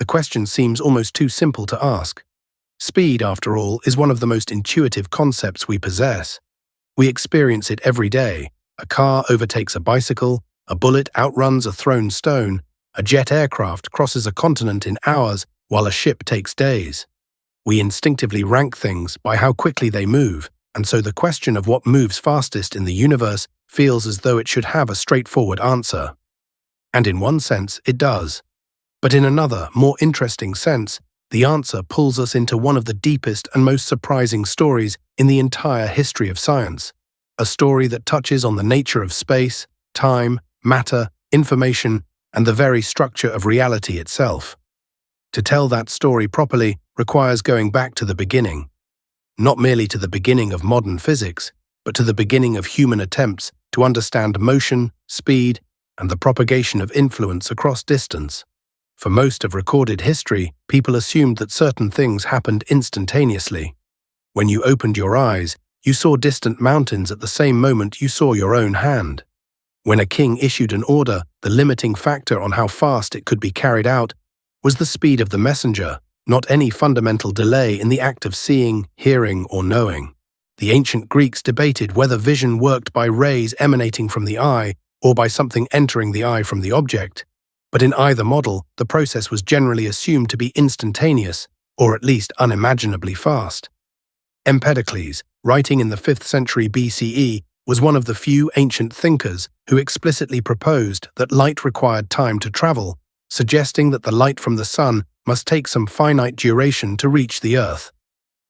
question seems almost too simple to ask. Speed, after all, is one of the most intuitive concepts we possess. We experience it every day. A car overtakes a bicycle, a bullet outruns a thrown stone, a jet aircraft crosses a continent in hours while a ship takes days. We instinctively rank things by how quickly they move, and so the question of what moves fastest in the universe feels as though it should have a straightforward answer. And in one sense, it does. But in another, more interesting sense, the answer pulls us into one of the deepest and most surprising stories in the entire history of science. A story that touches on the nature of space, time, matter, information, and the very structure of reality itself. To tell that story properly requires going back to the beginning. Not merely to the beginning of modern physics, but to the beginning of human attempts to understand motion, speed, and the propagation of influence across distance. For most of recorded history, people assumed that certain things happened instantaneously. When you opened your eyes, you saw distant mountains at the same moment you saw your own hand. When a king issued an order, the limiting factor on how fast it could be carried out was the speed of the messenger, not any fundamental delay in the act of seeing, hearing, or knowing. The ancient Greeks debated whether vision worked by rays emanating from the eye or by something entering the eye from the object. But in either model, the process was generally assumed to be instantaneous, or at least unimaginably fast. Empedocles, writing in the 5th century BCE, was one of the few ancient thinkers who explicitly proposed that light required time to travel, suggesting that the light from the sun must take some finite duration to reach the earth.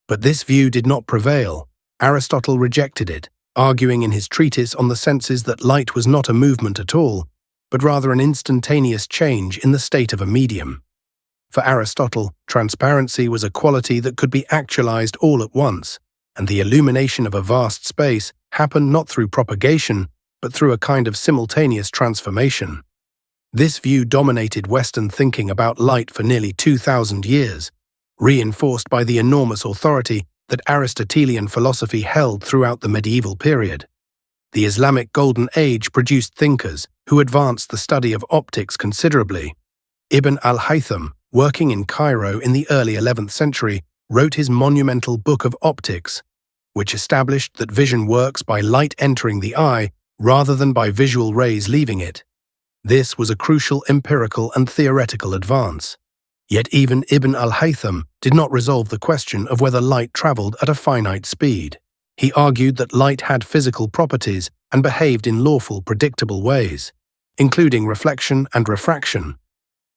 But this view did not prevail. Aristotle rejected it, arguing in his treatise on the senses that light was not a movement at all, but rather an instantaneous change in the state of a medium. For Aristotle, transparency was a quality that could be actualized all at once, and the illumination of a vast space happened not through propagation, but through a kind of simultaneous transformation. This view dominated Western thinking about light for nearly 2,000 years, reinforced by the enormous authority that Aristotelian philosophy held throughout the medieval period. The Islamic Golden Age produced thinkers who advanced the study of optics considerably. Ibn al-Haytham, working in Cairo in the early 11th century, wrote his monumental Book of Optics, which established that vision works by light entering the eye rather than by visual rays leaving it. This was a crucial empirical and theoretical advance. Yet even Ibn al-Haytham did not resolve the question of whether light traveled at a finite speed. He argued that light had physical properties and behaved in lawful, predictable ways, including reflection and refraction.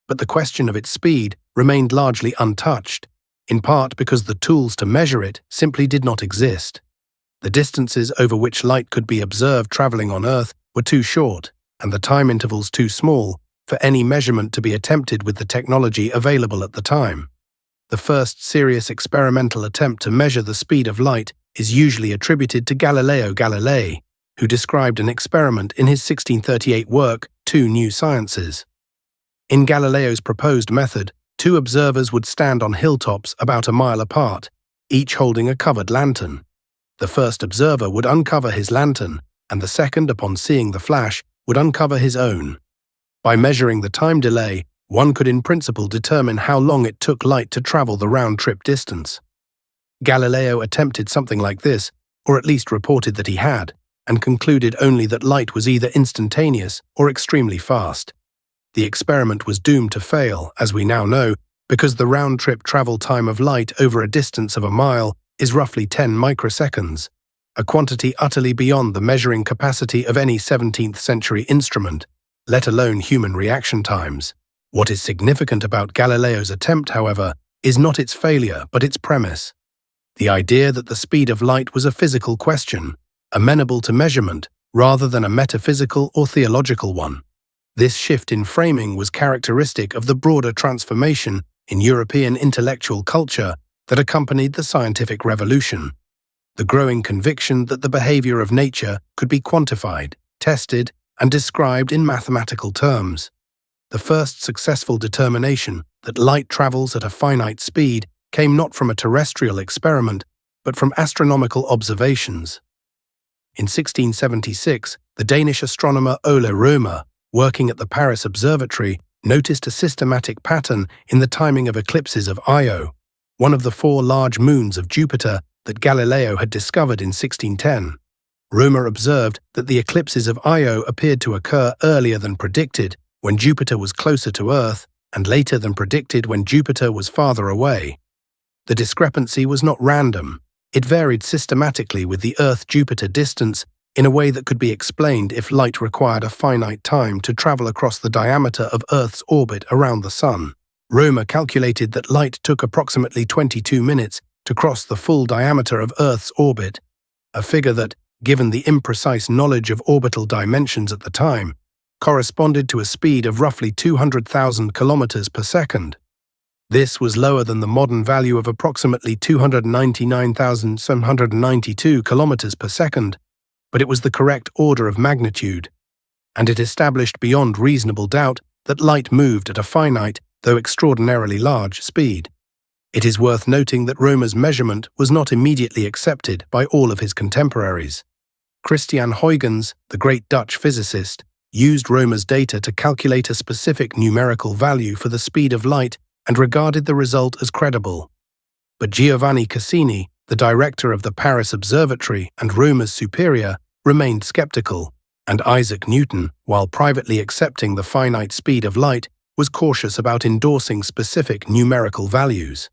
But the question of its speed remained largely untouched, in part because the tools to measure it simply did not exist. The distances over which light could be observed traveling on Earth were too short, and the time intervals too small for any measurement to be attempted with the technology available at the time. The first serious experimental attempt to measure the speed of light is usually attributed to Galileo Galilei, who described an experiment in his 1638 work, Two New Sciences. In Galileo's proposed method, two observers would stand on hilltops about a mile apart, each holding a covered lantern. The first observer would uncover his lantern, and the second, upon seeing the flash, would uncover his own. By measuring the time delay, one could in principle determine how long it took light to travel the round-trip distance. Galileo attempted something like this, or at least reported that he had, and concluded only that light was either instantaneous or extremely fast. The experiment was doomed to fail, as we now know, because the round-trip travel time of light over a distance of a mile is roughly 10 microseconds, a quantity utterly beyond the measuring capacity of any 17th century instrument, let alone human reaction times. What is significant about Galileo's attempt, however, is not its failure but its premise. The idea that the speed of light was a physical question, amenable to measurement, rather than a metaphysical or theological one. This shift in framing was characteristic of the broader transformation in European intellectual culture that accompanied the scientific revolution. The growing conviction that the behavior of nature could be quantified, tested, and described in mathematical terms. The first successful determination that light travels at a finite speed came not from a terrestrial experiment, but from astronomical observations. In 1676, the Danish astronomer Ole Rømer, working at the Paris Observatory, noticed a systematic pattern in the timing of eclipses of Io, one of the 4 large moons of Jupiter that Galileo had discovered in 1610. Römer observed that the eclipses of Io appeared to occur earlier than predicted when Jupiter was closer to Earth, and later than predicted when Jupiter was farther away. The discrepancy was not random. It varied systematically with the Earth-Jupiter distance in a way that could be explained if light required a finite time to travel across the diameter of Earth's orbit around the Sun. Römer calculated that light took approximately 22 minutes to cross the full diameter of Earth's orbit, a figure that, given the imprecise knowledge of orbital dimensions at the time, corresponded to a speed of roughly 200,000 kilometers per second. This was lower than the modern value of approximately 299,792 kilometers per second, but it was the correct order of magnitude, and it established beyond reasonable doubt that light moved at a finite, though extraordinarily large, speed. It is worth noting that Römer's measurement was not immediately accepted by all of his contemporaries. Christian Huygens, the great Dutch physicist, used Römer's data to calculate a specific numerical value for the speed of light and regarded the result as credible. But Giovanni Cassini, the director of the Paris Observatory and Römer's superior, remained skeptical, and Isaac Newton, while privately accepting the finite speed of light, was cautious about endorsing specific numerical values.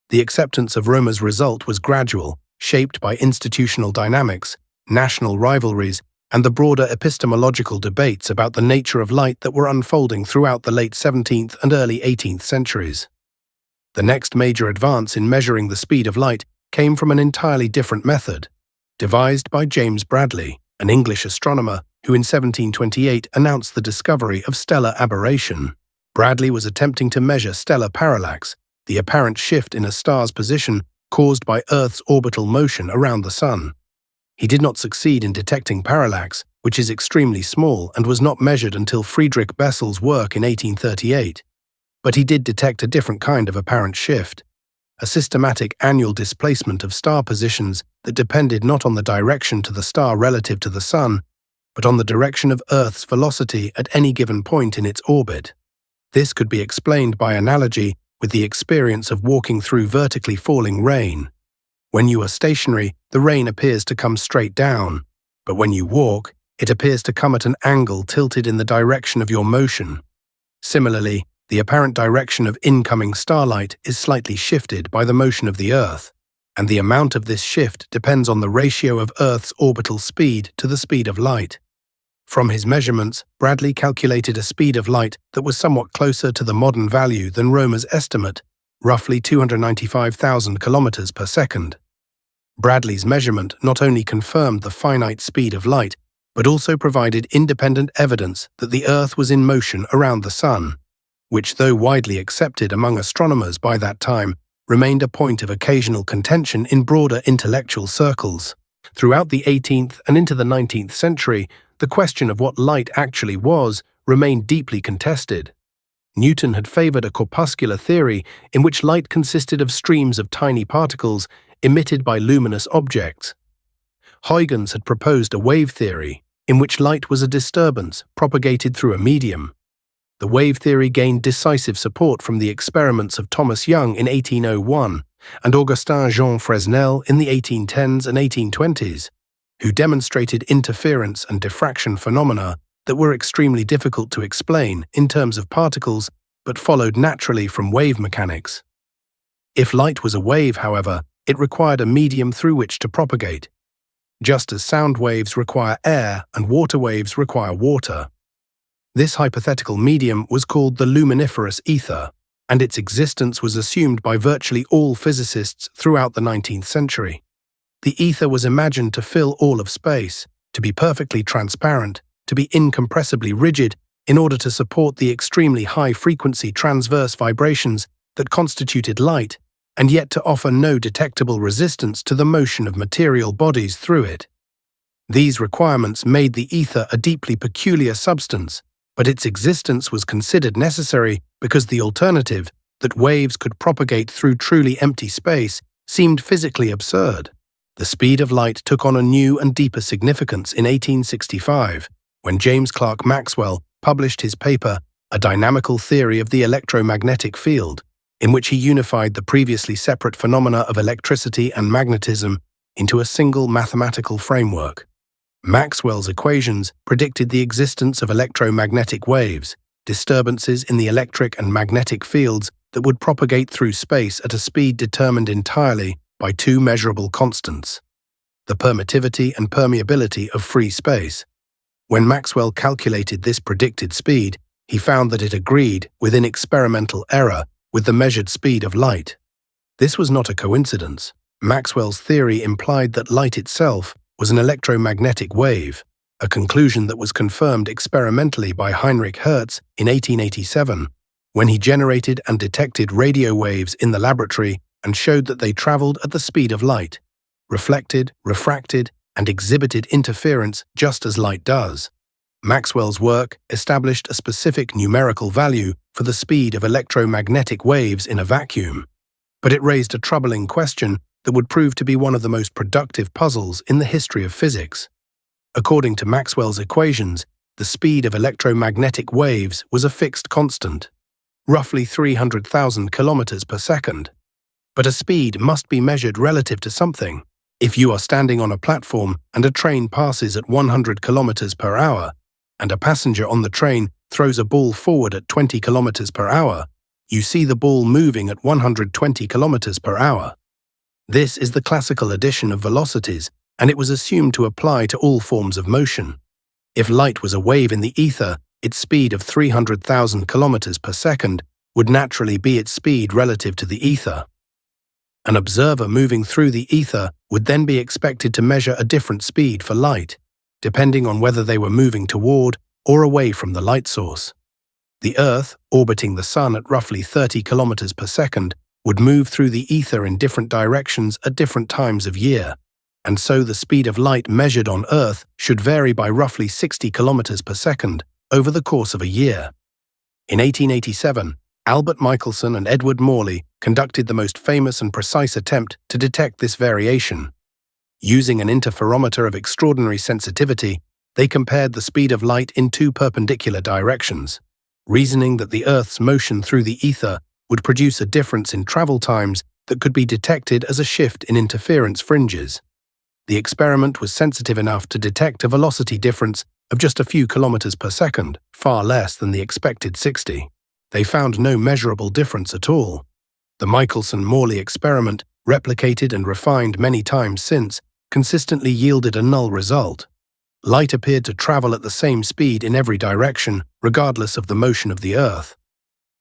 The acceptance of Römer's result was gradual, shaped by institutional dynamics, national rivalries, and the broader epistemological debates about the nature of light that were unfolding throughout the late 17th and early 18th centuries. The next major advance in measuring the speed of light came from an entirely different method, devised by James Bradley, an English astronomer who in 1728 announced the discovery of stellar aberration. Bradley was attempting to measure stellar parallax, the apparent shift in a star's position caused by Earth's orbital motion around the Sun. He did not succeed in detecting parallax, which is extremely small and was not measured until Friedrich Bessel's work in 1838. But he did detect a different kind of apparent shift, a systematic annual displacement of star positions that depended not on the direction to the star relative to the Sun, but on the direction of Earth's velocity at any given point in its orbit. This could be explained by analogy with the experience of walking through vertically falling rain. When you are stationary, the rain appears to come straight down, but when you walk, it appears to come at an angle tilted in the direction of your motion. Similarly, the apparent direction of incoming starlight is slightly shifted by the motion of the Earth, and the amount of this shift depends on the ratio of Earth's orbital speed to the speed of light. From his measurements, Bradley calculated a speed of light that was somewhat closer to the modern value than Römer's estimate, roughly 295,000 kilometers per second. Bradley's measurement not only confirmed the finite speed of light, but also provided independent evidence that the Earth was in motion around the Sun, which, though widely accepted among astronomers by that time, remained a point of occasional contention in broader intellectual circles. Throughout the 18th and into the 19th century, the question of what light actually was remained deeply contested. Newton had favored a corpuscular theory in which light consisted of streams of tiny particles emitted by luminous objects. Huygens had proposed a wave theory, in which light was a disturbance propagated through a medium. The wave theory gained decisive support from the experiments of Thomas Young in 1801 and Augustin-Jean Fresnel in the 1810s and 1820s, who demonstrated interference and diffraction phenomena that were extremely difficult to explain in terms of particles but followed naturally from wave mechanics. If light was a wave, however, it required a medium through which to propagate, just as sound waves require air and water waves require water. This hypothetical medium was called the luminiferous ether, and its existence was assumed by virtually all physicists throughout the 19th century. The ether was imagined to fill all of space, to be perfectly transparent, to be incompressibly rigid in order to support the extremely high-frequency transverse vibrations that constituted light, and yet to offer no detectable resistance to the motion of material bodies through it. These requirements made the ether a deeply peculiar substance, but its existence was considered necessary because the alternative, that waves could propagate through truly empty space, seemed physically absurd. The speed of light took on a new and deeper significance in 1865, when James Clerk Maxwell published his paper a dynamical theory of the electromagnetic field, in which he unified the previously separate phenomena of electricity and magnetism into a single mathematical framework. Maxwell's equations predicted the existence of electromagnetic waves, disturbances in the electric and magnetic fields that would propagate through space at a speed determined entirely by two measurable constants: the permittivity and permeability of free space. When Maxwell calculated this predicted speed, he found that it agreed, within experimental error, with the measured speed of light. This was not a coincidence. Maxwell's theory implied that light itself was an electromagnetic wave, a conclusion that was confirmed experimentally by Heinrich Hertz in 1887, when he generated and detected radio waves in the laboratory and showed that they traveled at the speed of light, reflected, refracted, and exhibited interference just as light does. Maxwell's work established a specific numerical value for the speed of electromagnetic waves in a vacuum, but it raised a troubling question that would prove to be one of the most productive puzzles in the history of physics. According to Maxwell's equations, the speed of electromagnetic waves was a fixed constant, roughly 300,000 kilometers per second. But a speed must be measured relative to something. If you are standing on a platform and a train passes at 100 kilometers per hour, and a passenger on the train throws a ball forward at 20 kilometers per hour, you see the ball moving at 120 kilometers per hour. This is the classical addition of velocities, and it was assumed to apply to all forms of motion. If light was a wave in the ether, its speed of 300,000 kilometers per second would naturally be its speed relative to the ether. An observer moving through the ether would then be expected to measure a different speed for light, depending on whether they were moving toward or away from the light source. The Earth, orbiting the Sun at roughly 30 kilometers per second, would move through the ether in different directions at different times of year, and so the speed of light measured on Earth should vary by roughly 60 kilometers per second over the course of a year. In 1887, Albert Michelson and Edward Morley conducted the most famous and precise attempt to detect this variation. Using an interferometer of extraordinary sensitivity, they compared the speed of light in two perpendicular directions, reasoning that the Earth's motion through the ether would produce a difference in travel times that could be detected as a shift in interference fringes. The experiment was sensitive enough to detect a velocity difference of just a few kilometers per second, far less than the expected 60. They found no measurable difference at all. The Michelson-Morley experiment, replicated and refined many times since, consistently yielded a null result. Light appeared to travel at the same speed in every direction, regardless of the motion of the Earth.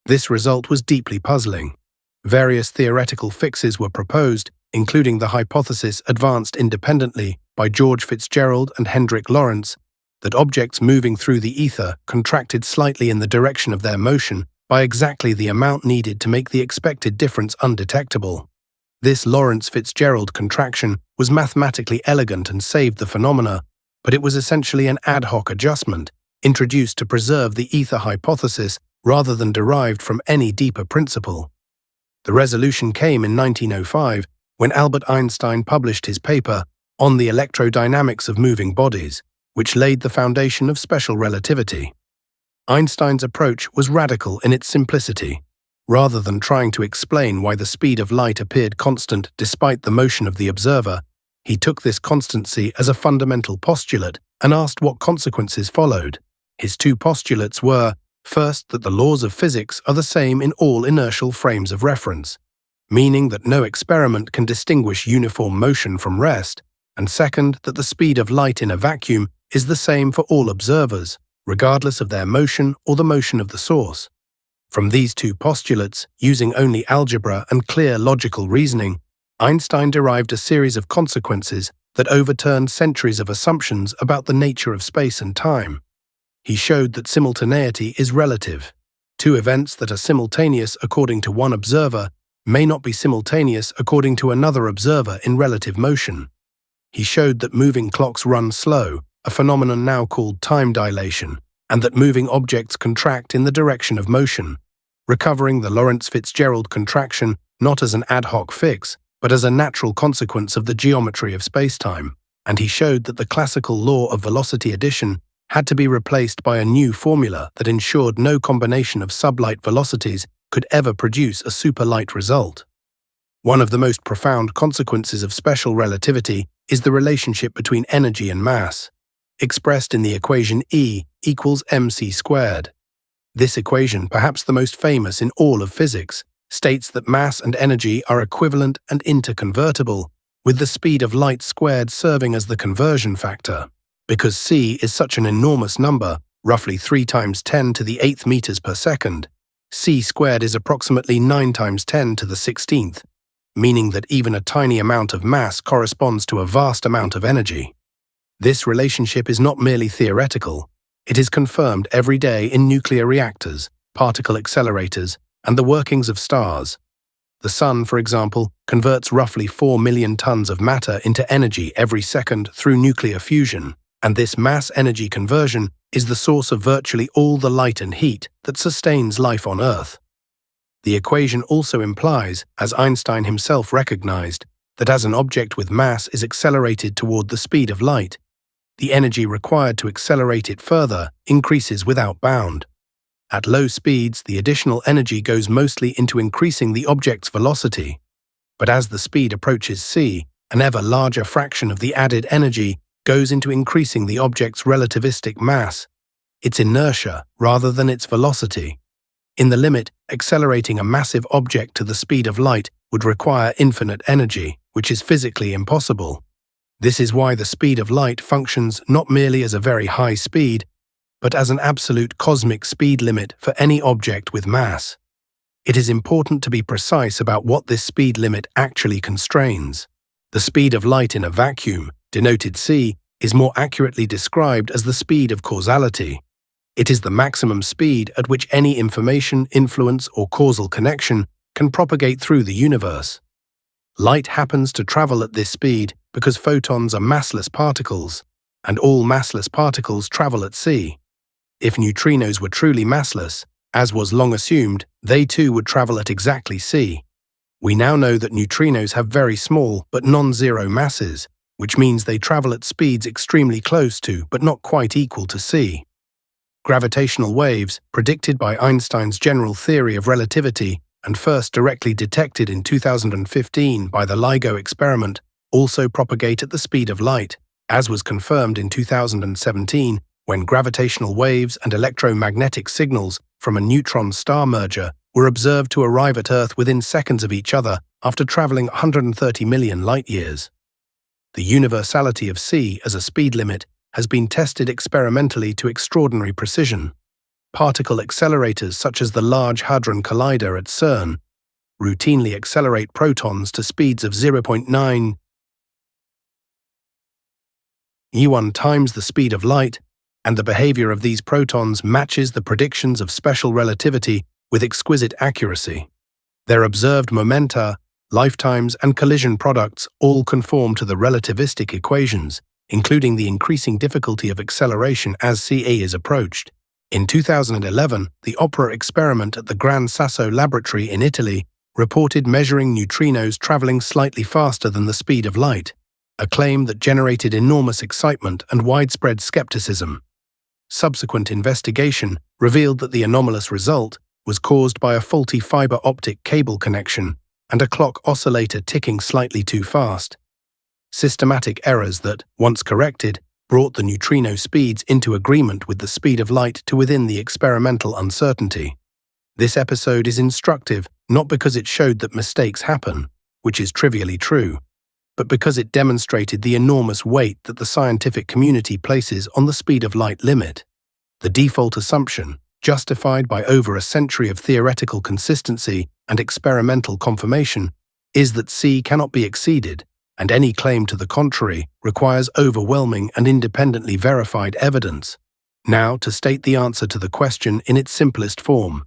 This result was deeply puzzling. Various theoretical fixes were proposed, including the hypothesis advanced independently by George Fitzgerald and Hendrik Lorentz, that objects moving through the ether contracted slightly in the direction of their motion by exactly the amount needed to make the expected difference undetectable. This Lorentz-Fitzgerald contraction was mathematically elegant and saved the phenomena, but it was essentially an ad hoc adjustment, introduced to preserve the ether hypothesis rather than derived from any deeper principle. The resolution came in 1905, when Albert Einstein published his paper on the electrodynamics of moving bodies, which laid the foundation of special relativity. Einstein's approach was radical in its simplicity. Rather than trying to explain why the speed of light appeared constant despite the motion of the observer, he took this constancy as a fundamental postulate and asked what consequences followed. His two postulates were, first, that the laws of physics are the same in all inertial frames of reference, meaning that no experiment can distinguish uniform motion from rest, and second, that the speed of light in a vacuum is the same for all observers, regardless of their motion or the motion of the source. From these two postulates, using only algebra and clear logical reasoning, Einstein derived a series of consequences that overturned centuries of assumptions about the nature of space and time. He showed that simultaneity is relative. Two events that are simultaneous according to one observer may not be simultaneous according to another observer in relative motion. He showed that moving clocks run slow, a phenomenon now called time dilation, and that moving objects contract in the direction of motion, recovering the Lorentz-Fitzgerald contraction not as an ad hoc fix, but as a natural consequence of the geometry of spacetime. And he showed that the classical law of velocity addition had to be replaced by a new formula that ensured no combination of sublight velocities could ever produce a superlight result. One of the most profound consequences of special relativity is the relationship between energy and mass, expressed in the equation E equals mc squared. This equation, perhaps the most famous in all of physics, states that mass and energy are equivalent and interconvertible, with the speed of light squared serving as the conversion factor. Because c is such an enormous number, roughly 3 times 10 to the 8th meters per second, c squared is approximately 9 times 10 to the 16th, meaning that even a tiny amount of mass corresponds to a vast amount of energy. This relationship is not merely theoretical, it is confirmed every day in nuclear reactors, particle accelerators, and the workings of stars. The Sun, for example, converts roughly 4 million tons of matter into energy every second through nuclear fusion, and this mass-energy conversion is the source of virtually all the light and heat that sustains life on Earth. The equation also implies, as Einstein himself recognized, that as an object with mass is accelerated toward the speed of light, the energy required to accelerate it further increases without bound. At low speeds, the additional energy goes mostly into increasing the object's velocity. But as the speed approaches c, an ever larger fraction of the added energy goes into increasing the object's relativistic mass, its inertia rather than its velocity. In the limit, accelerating a massive object to the speed of light would require infinite energy, which is physically impossible. This is why the speed of light functions not merely as a very high speed, but as an absolute cosmic speed limit for any object with mass. It is important to be precise about what this speed limit actually constrains. The speed of light in a vacuum, denoted c, is more accurately described as the speed of causality. It is the maximum speed at which any information, influence, or causal connection can propagate through the universe. Light happens to travel at this speed because photons are massless particles, and all massless particles travel at c. If neutrinos were truly massless, as was long assumed, they too would travel at exactly c. We now know that neutrinos have very small but non-zero masses, which means they travel at speeds extremely close to but not quite equal to c. Gravitational waves, predicted by Einstein's general theory of relativity and first directly detected in 2015 by the LIGO experiment, also propagate at the speed of light, as was confirmed in 2017 when gravitational waves and electromagnetic signals from a neutron star merger were observed to arrive at Earth within seconds of each other after traveling 130 million light-years. The universality of c as a speed limit has been tested experimentally to extraordinary precision. Particle accelerators such as the Large Hadron Collider at CERN routinely accelerate protons to speeds of 0.9 e1 times the speed of light, and the behavior of these protons matches the predictions of special relativity with exquisite accuracy. Their observed momenta, lifetimes, and collision products all conform to the relativistic equations, including the increasing difficulty of acceleration as CE is approached. In 2011, the OPERA experiment at the Gran Sasso Laboratory in Italy reported measuring neutrinos traveling slightly faster than the speed of light, a claim that generated enormous excitement and widespread skepticism. Subsequent investigation revealed that the anomalous result was caused by a faulty fiber optic cable connection and a clock oscillator ticking slightly too fast. Systematic errors that, once corrected, brought the neutrino speeds into agreement with the speed of light to within the experimental uncertainty. This episode is instructive not because it showed that mistakes happen, which is trivially true, but because it demonstrated the enormous weight that the scientific community places on the speed of light limit. The default assumption, justified by over a century of theoretical consistency and experimental confirmation, is that c cannot be exceeded, and any claim to the contrary requires overwhelming and independently verified evidence. Now, to state the answer to the question in its simplest form.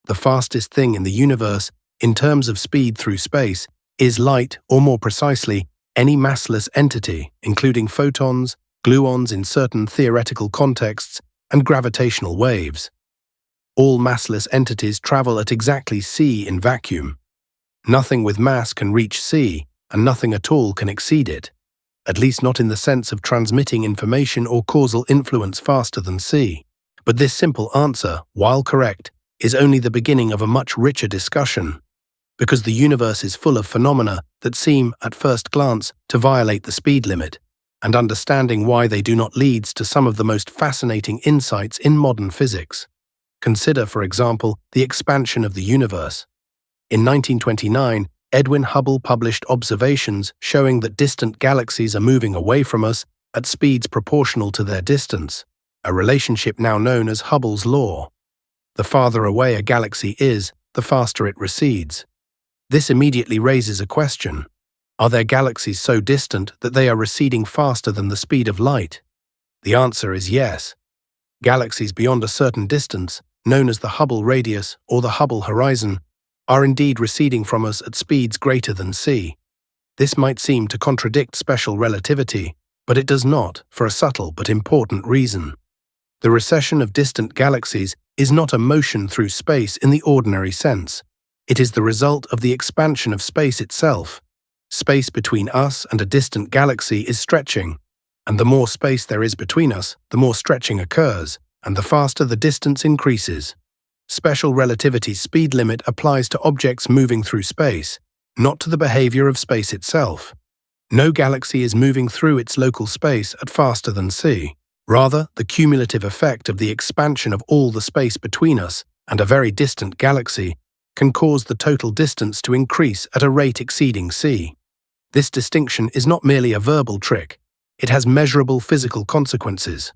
The fastest thing in the universe, in terms of speed through space, is light, or more precisely, any massless entity, including photons, gluons in certain theoretical contexts, and gravitational waves. All massless entities travel at exactly c in vacuum. Nothing with mass can reach c, and nothing at all can exceed it. at least not in the sense of transmitting information or causal influence faster than c. But this simple answer, while correct, is only the beginning of a much richer discussion, because the universe is full of phenomena that seem, at first glance, to violate the speed limit, and understanding why they do not leads to some of the most fascinating insights in modern physics. Consider, for example, the expansion of the universe. In 1929, Edwin Hubble published observations showing that distant galaxies are moving away from us at speeds proportional to their distance, a relationship now known as Hubble's law. The farther away a galaxy is, the faster it recedes. This immediately raises a question. Are there galaxies so distant that they are receding faster than the speed of light? The answer is yes. Galaxies beyond a certain distance, known as the Hubble radius or the Hubble horizon, are indeed receding from us at speeds greater than c. This might seem to contradict special relativity, but it does not, for a subtle but important reason. The recession of distant galaxies is not a motion through space in the ordinary sense. It is the result of the expansion of space itself. Space between us and a distant galaxy is stretching, and the more space there is between us, the more stretching occurs, and the faster the distance increases. Special relativity's speed limit applies to objects moving through space, not to the behavior of space itself. No galaxy is moving through its local space at faster than c. Rather, the cumulative effect of the expansion of all the space between us and a very distant galaxy can cause the total distance to increase at a rate exceeding c. This distinction is not merely a verbal trick. It has measurable physical consequences.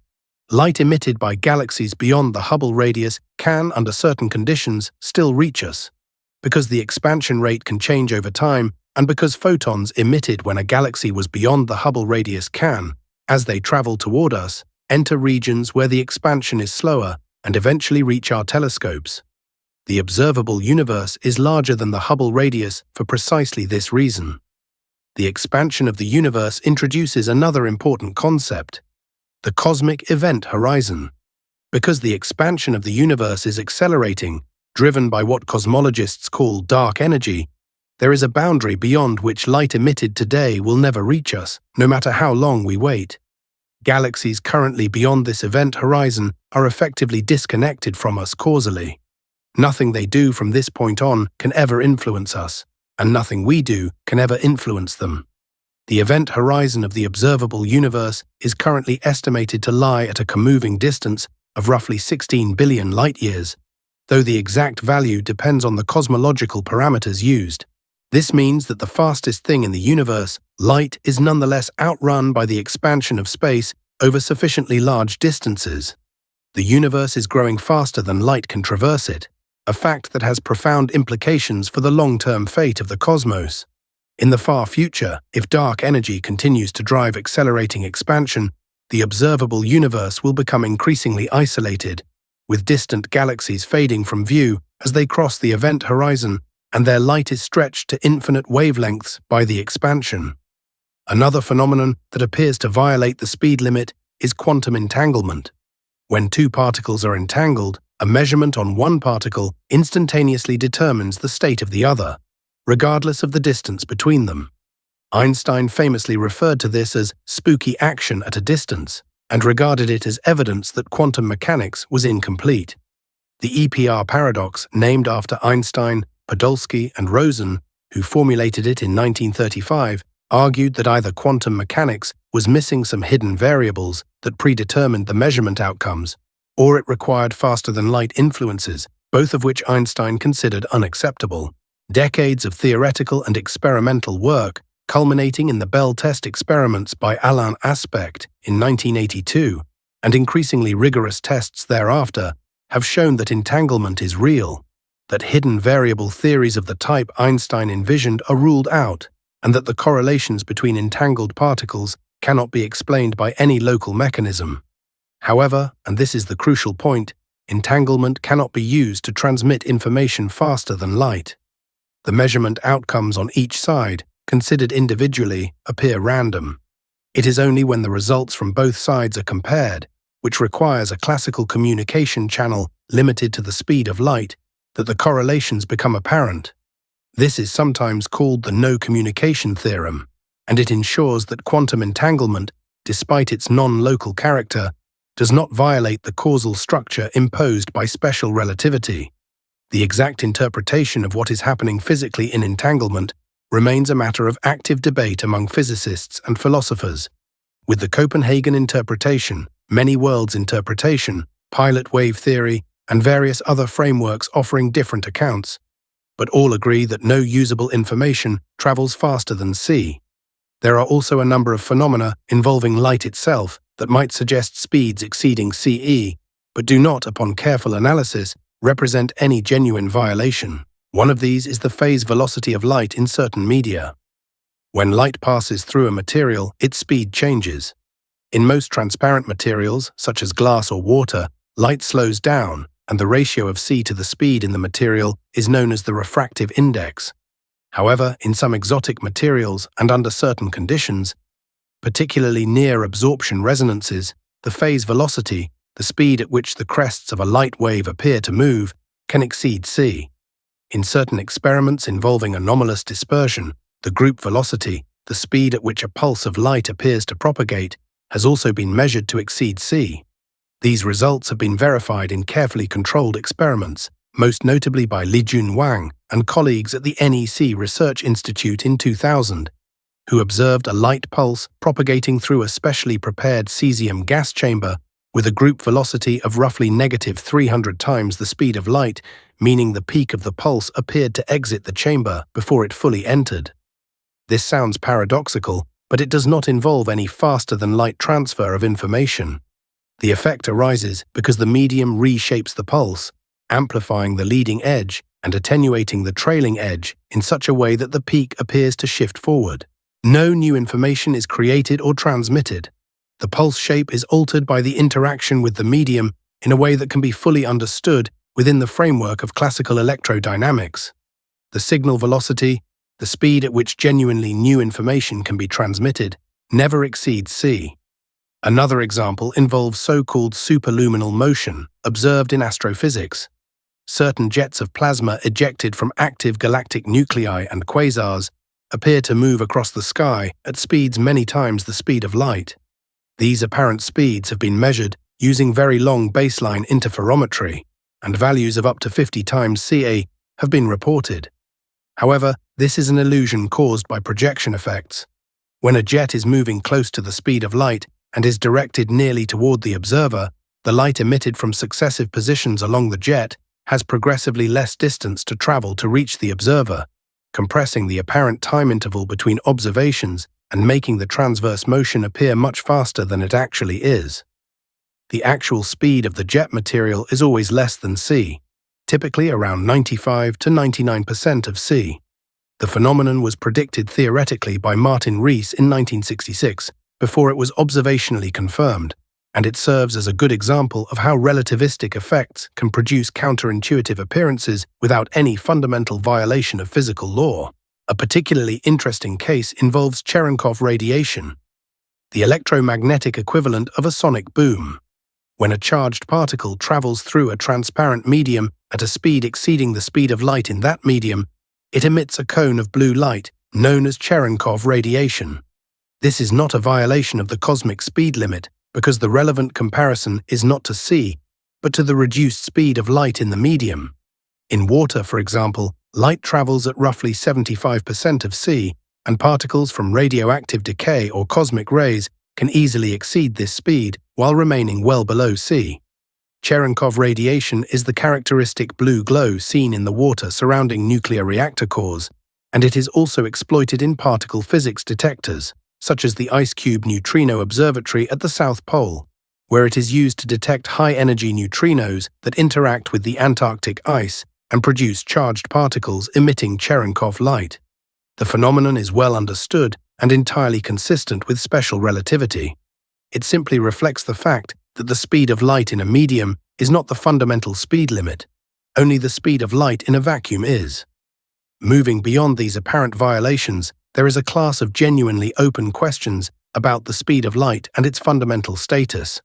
Light emitted by galaxies beyond the Hubble radius can, under certain conditions, still reach us. Because the expansion rate can change over time, and because photons emitted when a galaxy was beyond the Hubble radius can, as they travel toward us, enter regions where the expansion is slower and eventually reach our telescopes. The observable universe is larger than the Hubble radius for precisely this reason. The expansion of the universe introduces another important concept: the cosmic event horizon. Because the expansion of the universe is accelerating, driven by what cosmologists call dark energy, there is a boundary beyond which light emitted today will never reach us, no matter how long we wait. Galaxies currently beyond this event horizon are effectively disconnected from us causally. Nothing they do from this point on can ever influence us, and nothing we do can ever influence them. The event horizon of the observable universe is currently estimated to lie at a comoving distance of roughly 16 billion light-years, though the exact value depends on the cosmological parameters used. This means that the fastest thing in the universe, light, is nonetheless outrun by the expansion of space over sufficiently large distances. The universe is growing faster than light can traverse it, a fact that has profound implications for the long-term fate of the cosmos. In the far future, if dark energy continues to drive accelerating expansion, the observable universe will become increasingly isolated, with distant galaxies fading from view as they cross the event horizon, and their light is stretched to infinite wavelengths by the expansion. Another phenomenon that appears to violate the speed limit is quantum entanglement. When two particles are entangled, a measurement on one particle instantaneously determines the state of the other, regardless of the distance between them. Einstein famously referred to this as spooky action at a distance, and regarded it as evidence that quantum mechanics was incomplete. The EPR paradox, named after Einstein, Podolsky, and Rosen, who formulated it in 1935, argued that either quantum mechanics was missing some hidden variables that predetermined the measurement outcomes, or it required faster-than-light influences, both of which Einstein considered unacceptable. Decades of theoretical and experimental work, culminating in the Bell test experiments by Alain Aspect in 1982, and increasingly rigorous tests thereafter, have shown that entanglement is real, that hidden variable theories of the type Einstein envisioned are ruled out, and that the correlations between entangled particles cannot be explained by any local mechanism. However, and this is the crucial point, entanglement cannot be used to transmit information faster than light. The measurement outcomes on each side, considered individually, appear random. It is only when the results from both sides are compared, which requires a classical communication channel limited to the speed of light, that the correlations become apparent. This is sometimes called the no communication theorem. and it ensures that quantum entanglement, despite its non-local character, does not violate the causal structure imposed by special relativity. The exact interpretation of what is happening physically in entanglement remains a matter of active debate among physicists and philosophers, with the Copenhagen interpretation, many worlds interpretation, pilot wave theory, and various other frameworks offering different accounts, but all agree that no usable information travels faster than c. There are also a number of phenomena involving light itself that might suggest speeds exceeding ce, but do not, upon careful analysis, represent any genuine violation. One of these is the phase velocity of light in certain media. When light passes through a material, its speed changes. In most transparent materials, such as glass or water, light slows down, and the ratio of c to the speed in the material is known as the refractive index. However, in some exotic materials and under certain conditions, particularly near absorption resonances, the phase velocity, the speed at which the crests of a light wave appear to move, can exceed c. In certain experiments involving anomalous dispersion, the group velocity, the speed at which a pulse of light appears to propagate, has also been measured to exceed c. These results have been verified in carefully controlled experiments, most notably by Lijun Wang and colleagues at the NEC Research Institute in 2000, who observed a light pulse propagating through a specially prepared cesium gas chamber with a group velocity of roughly -300 times the speed of light, meaning the peak of the pulse appeared to exit the chamber before it fully entered. This sounds paradoxical, but it does not involve any faster-than-light transfer of information. The effect arises because the medium reshapes the pulse, amplifying the leading edge and attenuating the trailing edge in such a way that the peak appears to shift forward. No new information is created or transmitted. The pulse shape is altered by the interaction with the medium in a way that can be fully understood within the framework of classical electrodynamics. The signal velocity, the speed at which genuinely new information can be transmitted, never exceeds c. Another example involves so-called superluminal motion, observed in astrophysics. Certain jets of plasma ejected from active galactic nuclei and quasars appear to move across the sky at speeds many times the speed of light. These apparent speeds have been measured using very long baseline interferometry, and values of up to 50 times Ca have been reported. However, this is an illusion caused by projection effects. When a jet is moving close to the speed of light and is directed nearly toward the observer, the light emitted from successive positions along the jet has progressively less distance to travel to reach the observer, compressing the apparent time interval between observations and making the transverse motion appear much faster than it actually is. The actual speed of the jet material is always less than c, typically around 95 to 99% of c. The phenomenon was predicted theoretically by Martin Rees in 1966, before it was observationally confirmed, and it serves as a good example of how relativistic effects can produce counterintuitive appearances without any fundamental violation of physical law. A particularly interesting case involves Cherenkov radiation, the electromagnetic equivalent of a sonic boom. When a charged particle travels through a transparent medium at a speed exceeding the speed of light in that medium, it emits a cone of blue light known as Cherenkov radiation. This is not a violation of the cosmic speed limit because the relevant comparison is not to c, but to the reduced speed of light in the medium. In water, for example, light travels at roughly 75% of c, and particles from radioactive decay or cosmic rays can easily exceed this speed while remaining well below c. Cherenkov radiation is the characteristic blue glow seen in the water surrounding nuclear reactor cores, and it is also exploited in particle physics detectors, such as the IceCube Neutrino Observatory at the South Pole, where it is used to detect high-energy neutrinos that interact with the Antarctic ice and produce charged particles emitting Cherenkov light. The phenomenon is well understood and entirely consistent with special relativity. It simply reflects the fact that the speed of light in a medium is not the fundamental speed limit. Only the speed of light in a vacuum is. Moving beyond these apparent violations, there is a class of genuinely open questions about the speed of light and its fundamental status.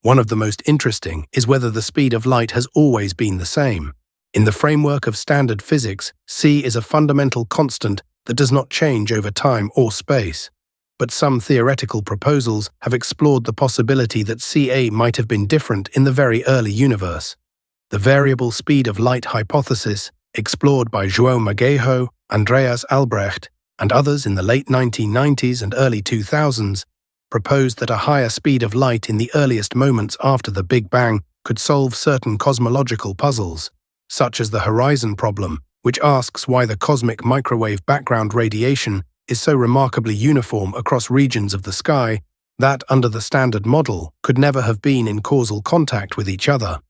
One of the most interesting is whether the speed of light has always been the same. In the framework of standard physics, c is a fundamental constant that does not change over time or space. But some theoretical proposals have explored the possibility that Ca might have been different in the very early universe. The variable speed of light hypothesis, explored by João Magalhães, Andreas Albrecht, and others in the late 1990s and early 2000s, proposed that a higher speed of light in the earliest moments after the Big Bang could solve certain cosmological puzzles, such as the horizon problem, which asks why the cosmic microwave background radiation is so remarkably uniform across regions of the sky that, under the standard model, could never have been in causal contact with each other.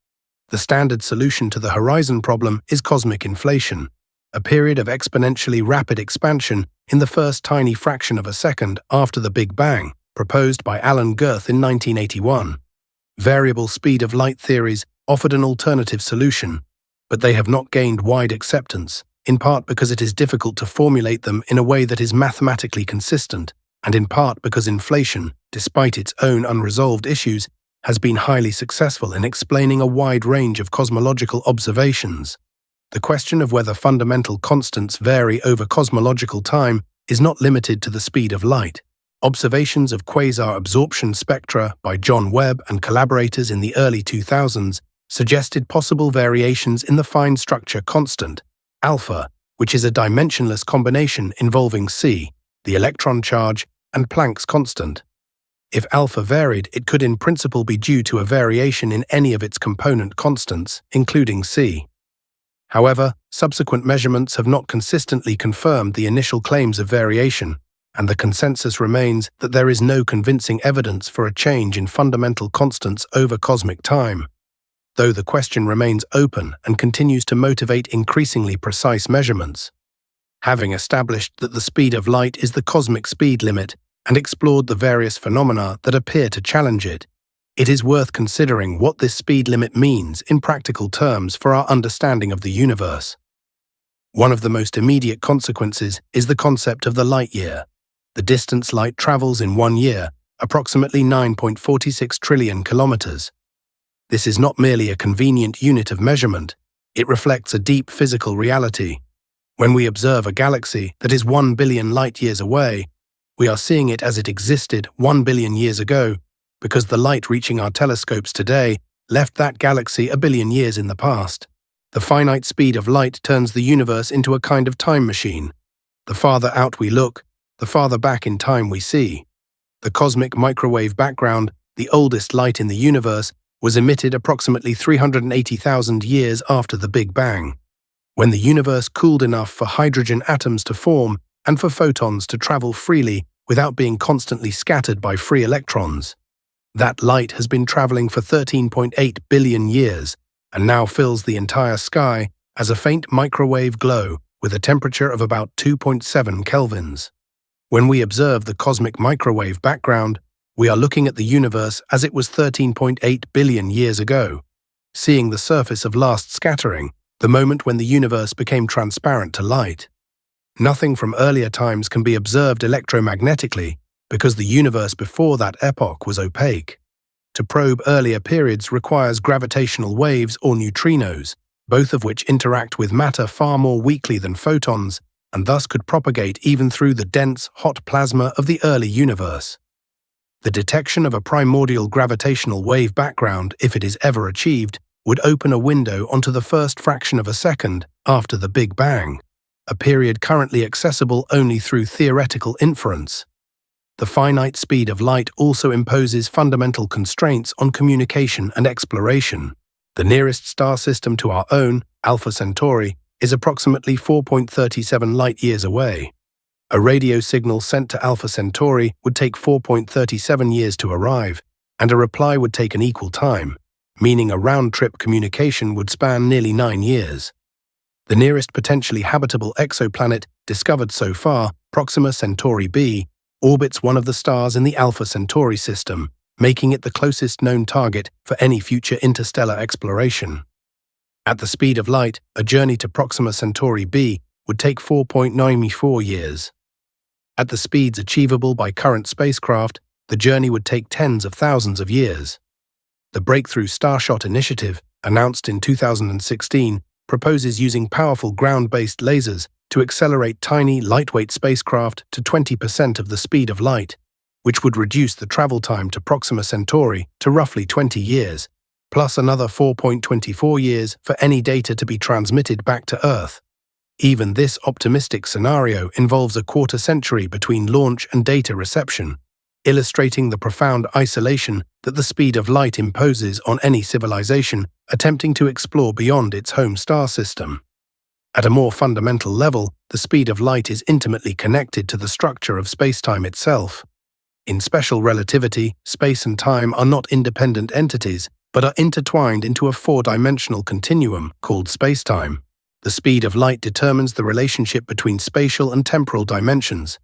The standard solution to the horizon problem is cosmic inflation, a period of exponentially rapid expansion in the first tiny fraction of a second after the Big Bang, proposed by Alan Guth in 1981. Variable speed of light theories offered an alternative solution, but they have not gained wide acceptance, in part because it is difficult to formulate them in a way that is mathematically consistent, and in part because inflation, despite its own unresolved issues, has been highly successful in explaining a wide range of cosmological observations. The question of whether fundamental constants vary over cosmological time is not limited to the speed of light. Observations of quasar absorption spectra by John Webb and collaborators in the early 2000s suggested possible variations in the fine structure constant, alpha, which is a dimensionless combination involving c, the electron charge, and Planck's constant. If alpha varied, it could in principle be due to a variation in any of its component constants, including c. However, subsequent measurements have not consistently confirmed the initial claims of variation, and the consensus remains that there is no convincing evidence for a change in fundamental constants over cosmic time, though the question remains open and continues to motivate increasingly precise measurements. Having established that the speed of light is the cosmic speed limit and explored the various phenomena that appear to challenge it, it is worth considering what this speed limit means in practical terms for our understanding of the universe. One of the most immediate consequences is the concept of the light year, the distance light travels in 1 year, approximately 9.46 trillion kilometers. This is not merely a convenient unit of measurement, it reflects a deep physical reality. When we observe a galaxy that is 1 billion light-years away, we are seeing it as it existed 1 billion years ago, because the light reaching our telescopes today left that galaxy a billion years in the past. The finite speed of light turns the universe into a kind of time machine. The farther out we look, the farther back in time we see. The cosmic microwave background, the oldest light in the universe, was emitted approximately 380,000 years after the Big Bang, when the universe cooled enough for hydrogen atoms to form and for photons to travel freely without being constantly scattered by free electrons. That light has been traveling for 13.8 billion years and now fills the entire sky as a faint microwave glow with a temperature of about 2.7 kelvins. When we observe the cosmic microwave background, we are looking at the universe as it was 13.8 billion years ago, seeing the surface of last scattering, the moment when the universe became transparent to light. Nothing from earlier times can be observed electromagnetically because the universe before that epoch was opaque. To probe earlier periods requires gravitational waves or neutrinos, both of which interact with matter far more weakly than photons, and thus could propagate even through the dense, hot plasma of the early universe. The detection of a primordial gravitational wave background, if it is ever achieved, would open a window onto the first fraction of a second after the Big Bang, a period currently accessible only through theoretical inference. The finite speed of light also imposes fundamental constraints on communication and exploration. The nearest star system to our own, Alpha Centauri, is approximately 4.37 light-years away. A radio signal sent to Alpha Centauri would take 4.37 years to arrive, and a reply would take an equal time, meaning a round-trip communication would span nearly 9 years. The nearest potentially habitable exoplanet discovered so far, Proxima Centauri b, orbits one of the stars in the Alpha Centauri system, making it the closest known target for any future interstellar exploration. At the speed of light, a journey to Proxima Centauri b would take 4.94 years. At the speeds achievable by current spacecraft, the journey would take tens of thousands of years. The Breakthrough Starshot initiative, announced in 2016, proposes using powerful ground-based lasers to accelerate tiny, lightweight spacecraft to 20% of the speed of light, which would reduce the travel time to Proxima Centauri to roughly 20 years, plus another 4.24 years for any data to be transmitted back to Earth. Even this optimistic scenario involves a quarter century between launch and data reception, illustrating the profound isolation that the speed of light imposes on any civilization attempting to explore beyond its home star system. At a more fundamental level, the speed of light is intimately connected to the structure of spacetime itself. In special relativity, space and time are not independent entities, but are intertwined into a four-dimensional continuum called spacetime. The speed of light determines the relationship between spatial and temporal dimensions,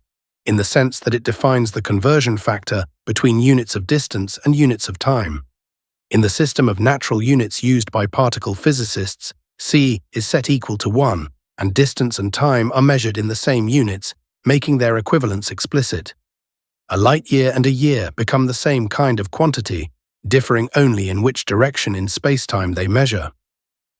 in the sense that it defines the conversion factor between units of distance and units of time. In the system of natural units used by particle physicists, c is set equal to 1, and distance and time are measured in the same units, making their equivalence explicit. A light year and a year become the same kind of quantity, differing only in which direction in spacetime they measure.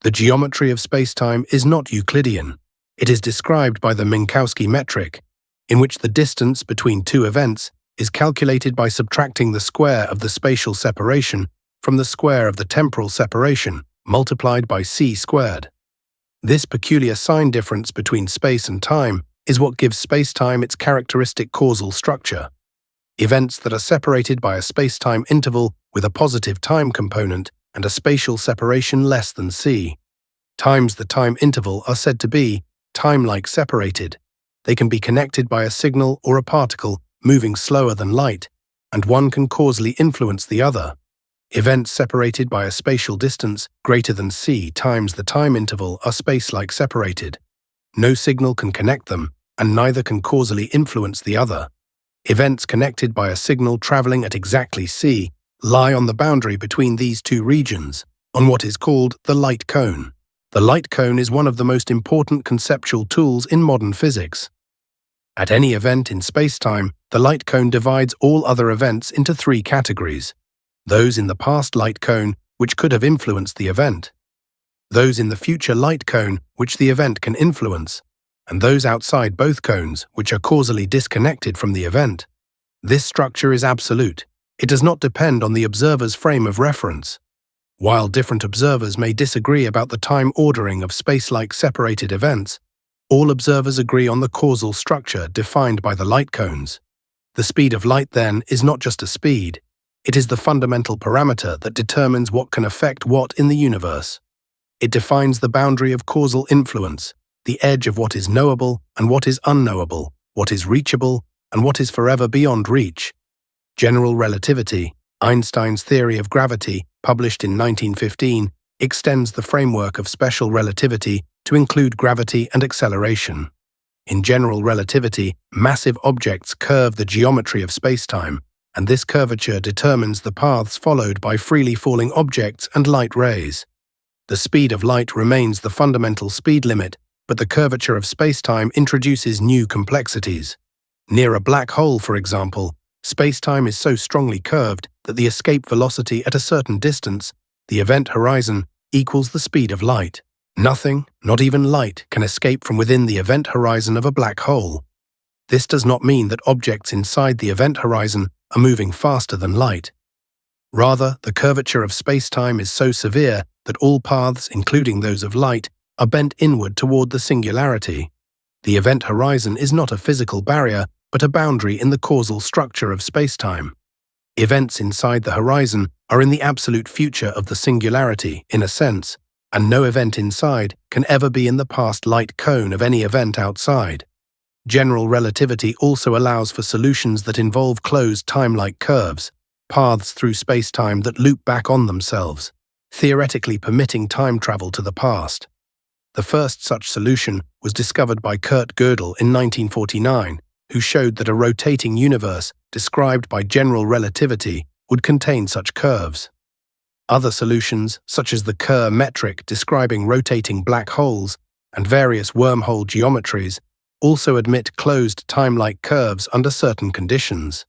The geometry of spacetime is not Euclidean. It is described by the Minkowski metric, in which the distance between two events is calculated by subtracting the square of the spatial separation from the square of the temporal separation, multiplied by c squared. This peculiar sign difference between space and time is what gives spacetime its characteristic causal structure. Events that are separated by a spacetime interval with a positive time component and a spatial separation less than c times the time interval are said to be time-like separated. They can be connected by a signal or a particle moving slower than light, and one can causally influence the other. Events separated by a spatial distance greater than c times the time interval are space-like separated. No signal can connect them, and neither can causally influence the other. Events connected by a signal traveling at exactly c lie on the boundary between these two regions, on what is called the light cone. The light cone is one of the most important conceptual tools in modern physics. At any event in spacetime, the light cone divides all other events into three categories: those in the past light cone, which could have influenced the event; those in the future light cone, which the event can influence; and those outside both cones, which are causally disconnected from the event. This structure is absolute. It does not depend on the observer's frame of reference. While different observers may disagree about the time ordering of space-like separated events, all observers agree on the causal structure defined by the light cones. The speed of light, then, is not just a speed. It is the fundamental parameter that determines what can affect what in the universe. It defines the boundary of causal influence, the edge of what is knowable and what is unknowable, what is reachable and what is forever beyond reach. General relativity, Einstein's theory of gravity, published in 1915, extends the framework of special relativity to include gravity and acceleration. In general relativity, massive objects curve the geometry of spacetime, and this curvature determines the paths followed by freely falling objects and light rays. The speed of light remains the fundamental speed limit, but the curvature of spacetime introduces new complexities. Near a black hole, for example, spacetime is so strongly curved that the escape velocity at a certain distance, the event horizon, equals the speed of light. Nothing, not even light, can escape from within the event horizon of a black hole. This does not mean that objects inside the event horizon are moving faster than light. Rather, the curvature of spacetime is so severe that all paths, including those of light, are bent inward toward the singularity. The event horizon is not a physical barrier, but a boundary in the causal structure of spacetime. Events inside the horizon are in the absolute future of the singularity, in a sense, and no event inside can ever be in the past light cone of any event outside. General relativity also allows for solutions that involve closed time-like curves, paths through spacetime that loop back on themselves, theoretically permitting time travel to the past. The first such solution was discovered by Kurt Gödel in 1949, who showed that a rotating universe described by general relativity would contain such curves. Other solutions, such as the Kerr metric describing rotating black holes and various wormhole geometries, also admit closed time-like curves under certain conditions.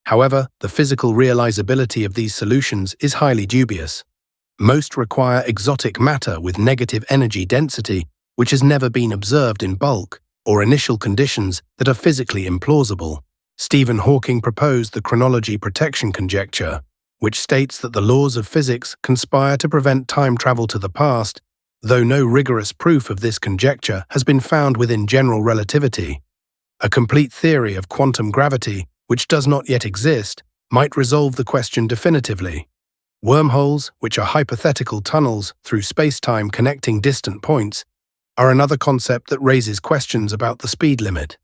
However, the physical realizability of these solutions is highly dubious. Most require exotic matter with negative energy density, which has never been observed in bulk, or initial conditions that are physically implausible. Stephen Hawking proposed the chronology protection conjecture, which states that the laws of physics conspire to prevent time travel to the past, though no rigorous proof of this conjecture has been found within general relativity. A complete theory of quantum gravity, which does not yet exist, might resolve the question definitively. Wormholes, which are hypothetical tunnels through space-time connecting distant points, are another concept that raises questions about the speed limit.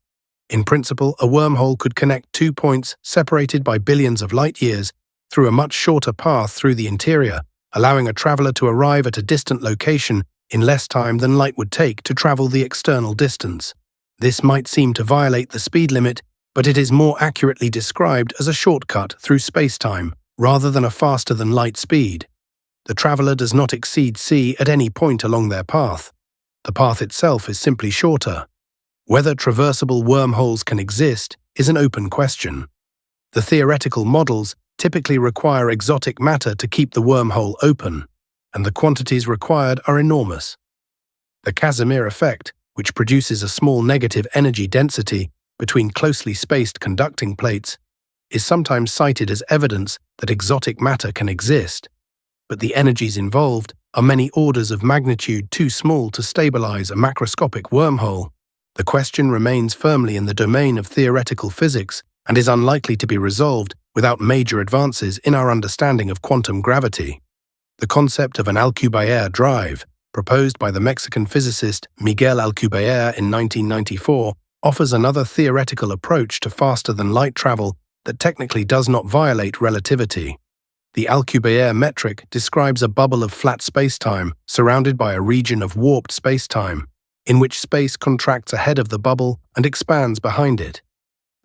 In principle, a wormhole could connect 2 points separated by billions of light-years through a much shorter path through the interior, allowing a traveler to arrive at a distant location in less time than light would take to travel the external distance. This might seem to violate the speed limit, but it is more accurately described as a shortcut through space-time, rather than a faster-than-light speed. The traveler does not exceed c at any point along their path. The path itself is simply shorter. Whether traversable wormholes can exist is an open question. The theoretical models typically require exotic matter to keep the wormhole open, and the quantities required are enormous. The Casimir effect, which produces a small negative energy density between closely spaced conducting plates, is sometimes cited as evidence that exotic matter can exist, but the energies involved are many orders of magnitude too small to stabilize a macroscopic wormhole. The question remains firmly in the domain of theoretical physics and is unlikely to be resolved without major advances in our understanding of quantum gravity. The concept of an Alcubierre drive, proposed by the Mexican physicist Miguel Alcubierre in 1994, offers another theoretical approach to faster-than-light travel that technically does not violate relativity. The Alcubierre metric describes a bubble of flat spacetime surrounded by a region of warped spacetime, in which space contracts ahead of the bubble and expands behind it.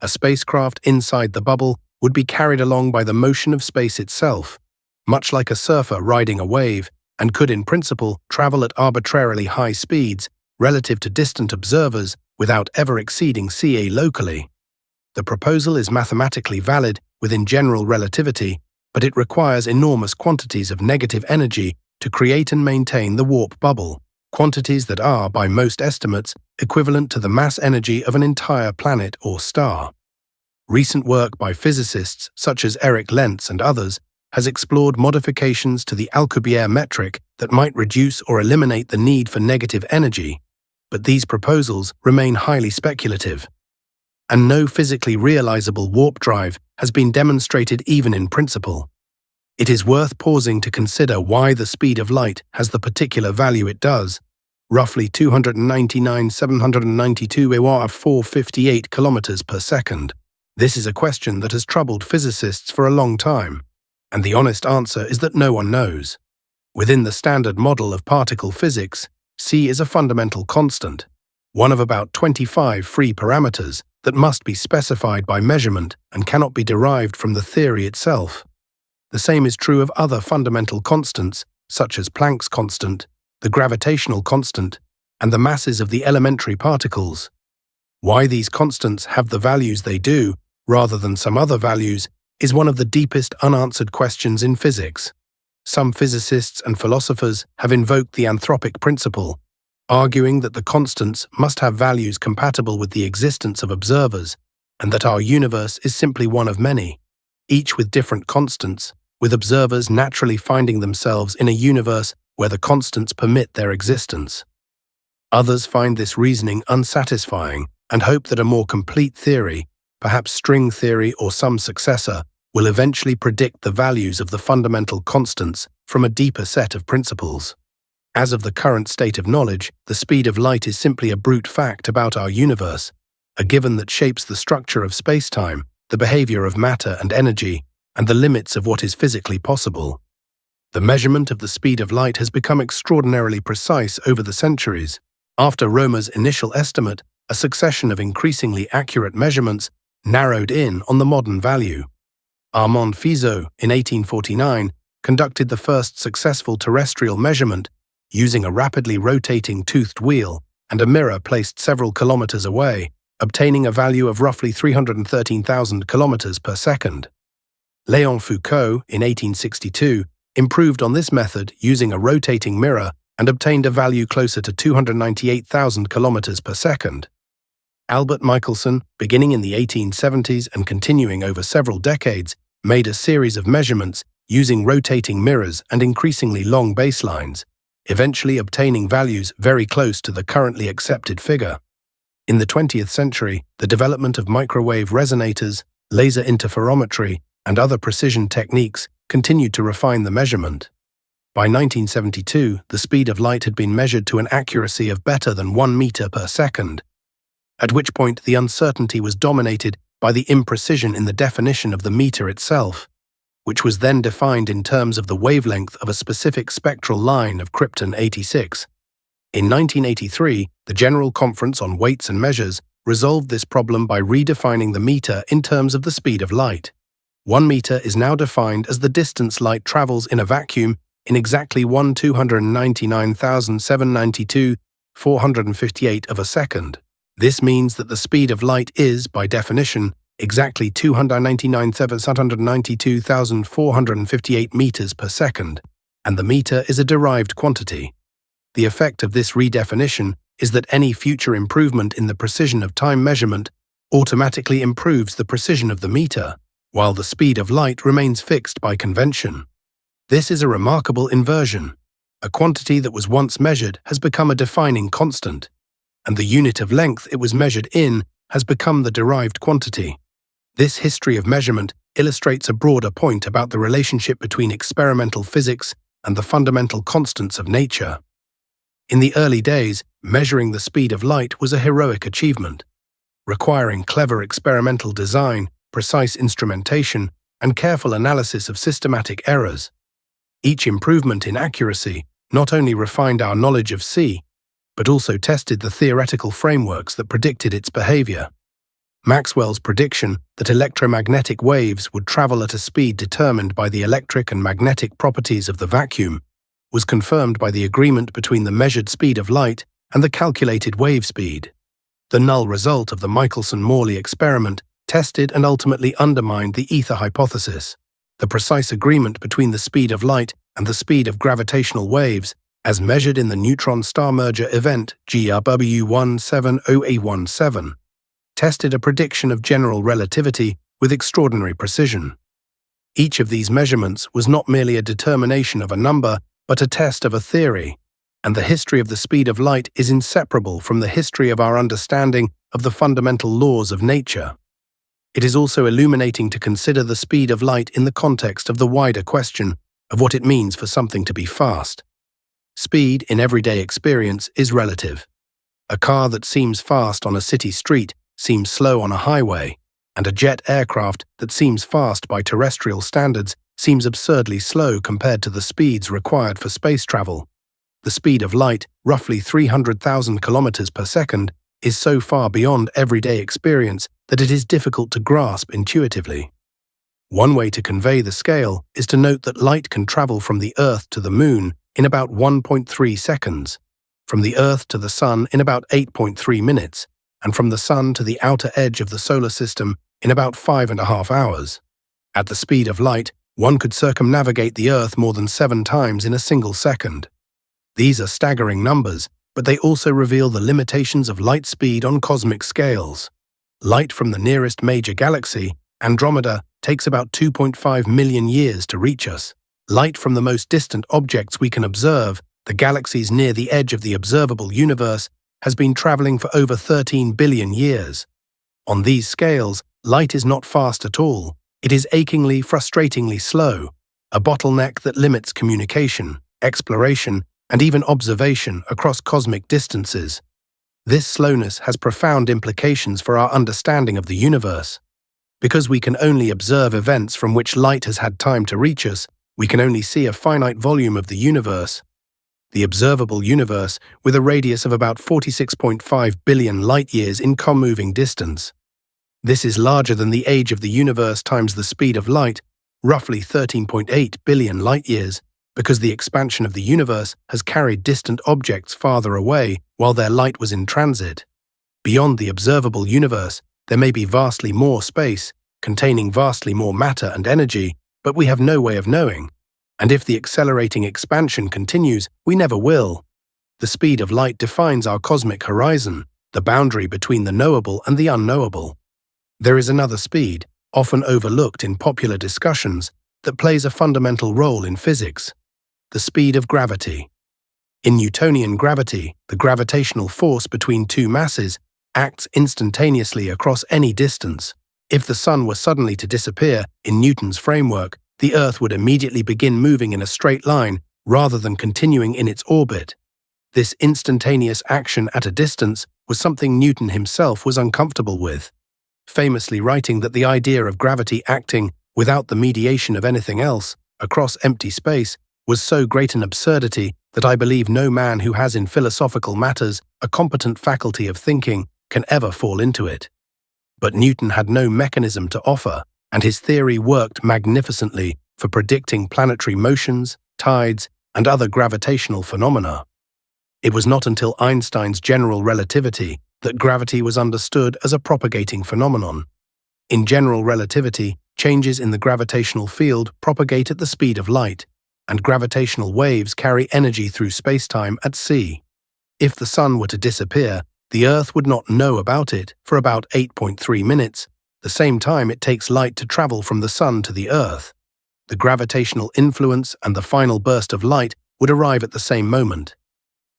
A spacecraft inside the bubble would be carried along by the motion of space itself, much like a surfer riding a wave, and could in principle travel at arbitrarily high speeds relative to distant observers without ever exceeding ca locally. The proposal is mathematically valid within general relativity, but it requires enormous quantities of negative energy to create and maintain the warp bubble, quantities that are, by most estimates, equivalent to the mass energy of an entire planet or star. Recent work by physicists such as Eric Lentz and others has explored modifications to the Alcubierre metric that might reduce or eliminate the need for negative energy, but these proposals remain highly speculative, and no physically realizable warp drive has been demonstrated even in principle. It is worth pausing to consider why the speed of light has the particular value it does, roughly 299,792 EWA 458 kilometers per second. This is a question that has troubled physicists for a long time, and the honest answer is that no one knows. Within the standard model of particle physics, c is a fundamental constant, one of about 25 free parameters that must be specified by measurement and cannot be derived from the theory itself. The same is true of other fundamental constants, such as Planck's constant, the gravitational constant, and the masses of the elementary particles. Why these constants have the values they do, rather than some other values, is one of the deepest unanswered questions in physics. Some physicists and philosophers have invoked the anthropic principle, arguing that the constants must have values compatible with the existence of observers, and that our universe is simply one of many, each with different constants, with observers naturally finding themselves in a universe where the constants permit their existence. Others find this reasoning unsatisfying and hope that a more complete theory, perhaps string theory or some successor, will eventually predict the values of the fundamental constants from a deeper set of principles. As of the current state of knowledge, the speed of light is simply a brute fact about our universe, a given that shapes the structure of space-time, the behavior of matter and energy, and the limits of what is physically possible. The measurement of the speed of light has become extraordinarily precise over the centuries. After Romer's initial estimate, a succession of increasingly accurate measurements narrowed in on the modern value. Armand Fizeau, in 1849, conducted the first successful terrestrial measurement using a rapidly rotating toothed wheel and a mirror placed several kilometers away, obtaining a value of roughly 313,000 kilometers per second. Léon Foucault, in 1862, improved on this method using a rotating mirror and obtained a value closer to 298,000 kilometers per second. Albert Michelson, beginning in the 1870s and continuing over several decades, made a series of measurements using rotating mirrors and increasingly long baselines, eventually obtaining values very close to the currently accepted figure. In the 20th century, the development of microwave resonators, laser interferometry, and other precision techniques continued to refine the measurement. By 1972, the speed of light had been measured to an accuracy of better than 1 meter per second, at which point the uncertainty was dominated by the imprecision in the definition of the meter itself, which was then defined in terms of the wavelength of a specific spectral line of krypton 86. In 1983, the General Conference on Weights and Measures resolved this problem by redefining the meter in terms of the speed of light. 1 meter is now defined as the distance light travels in a vacuum in exactly 1,299,792,458 of a second. This means that the speed of light is, by definition, exactly 299,792,458 meters per second, and the meter is a derived quantity. The effect of this redefinition is that any future improvement in the precision of time measurement automatically improves the precision of the meter, while the speed of light remains fixed by convention. This is a remarkable inversion. A quantity that was once measured has become a defining constant, and the unit of length it was measured in has become the derived quantity. This history of measurement illustrates a broader point about the relationship between experimental physics and the fundamental constants of nature. In the early days, measuring the speed of light was a heroic achievement, requiring clever experimental design, precise instrumentation, and careful analysis of systematic errors. Each improvement in accuracy not only refined our knowledge of C, but also tested the theoretical frameworks that predicted its behavior. Maxwell's prediction that electromagnetic waves would travel at a speed determined by the electric and magnetic properties of the vacuum was confirmed by the agreement between the measured speed of light and the calculated wave speed. The null result of the Michelson-Morley experiment tested and ultimately undermined the ether hypothesis. The precise agreement between the speed of light and the speed of gravitational waves, as measured in the neutron star merger event GRW17OA17, tested a prediction of general relativity with extraordinary precision. Each of these measurements was not merely a determination of a number, but a test of a theory, and the history of the speed of light is inseparable from the history of our understanding of the fundamental laws of nature. It is also illuminating to consider the speed of light in the context of the wider question of what it means for something to be fast. Speed in everyday experience is relative. A car that seems fast on a city street seems slow on a highway, and a jet aircraft that seems fast by terrestrial standards seems absurdly slow compared to the speeds required for space travel. The speed of light, roughly 300,000 kilometers per second, is so far beyond everyday experience that it is difficult to grasp intuitively. One way to convey the scale is to note that light can travel from the Earth to the Moon in about 1.3 seconds, from the Earth to the Sun in about 8.3 minutes, and from the Sun to the outer edge of the solar system in about 5.5 hours. At the speed of light, one could circumnavigate the Earth more than 7 times in a single second. These are staggering numbers, but they also reveal the limitations of light speed on cosmic scales. Light from the nearest major galaxy, Andromeda, takes about 2.5 million years to reach us. Light from the most distant objects we can observe, the galaxies near the edge of the observable universe, has been traveling for over 13 billion years. On these scales, light is not fast at all. It is achingly, frustratingly slow, a bottleneck that limits communication, exploration, and even observation across cosmic distances. This slowness has profound implications for our understanding of the universe. Because we can only observe events from which light has had time to reach us, we can only see a finite volume of the universe. The observable universe, with a radius of about 46.5 billion light-years in comoving distance. This is larger than the age of the universe times the speed of light, roughly 13.8 billion light-years, because the expansion of the universe has carried distant objects farther away while their light was in transit. Beyond the observable universe, there may be vastly more space, containing vastly more matter and energy, but we have no way of knowing. And if the accelerating expansion continues, we never will. The speed of light defines our cosmic horizon, the boundary between the knowable and the unknowable. There is another speed, often overlooked in popular discussions, that plays a fundamental role in physics: the speed of gravity. In Newtonian gravity, the gravitational force between two masses acts instantaneously across any distance. If the Sun were suddenly to disappear in Newton's framework, the Earth would immediately begin moving in a straight line rather than continuing in its orbit. This instantaneous action at a distance was something Newton himself was uncomfortable with, famously writing that the idea of gravity acting without the mediation of anything else across empty space was so great an absurdity that I believe no man who has in philosophical matters a competent faculty of thinking can ever fall into it. But Newton had no mechanism to offer, and his theory worked magnificently for predicting planetary motions, tides, and other gravitational phenomena. It was not until Einstein's general relativity that gravity was understood as a propagating phenomenon. In general relativity, changes in the gravitational field propagate at the speed of light, and gravitational waves carry energy through spacetime at c. If the Sun were to disappear, the Earth would not know about it for about 8.3 minutes, the same time it takes light to travel from the Sun to the Earth. The gravitational influence and the final burst of light would arrive at the same moment.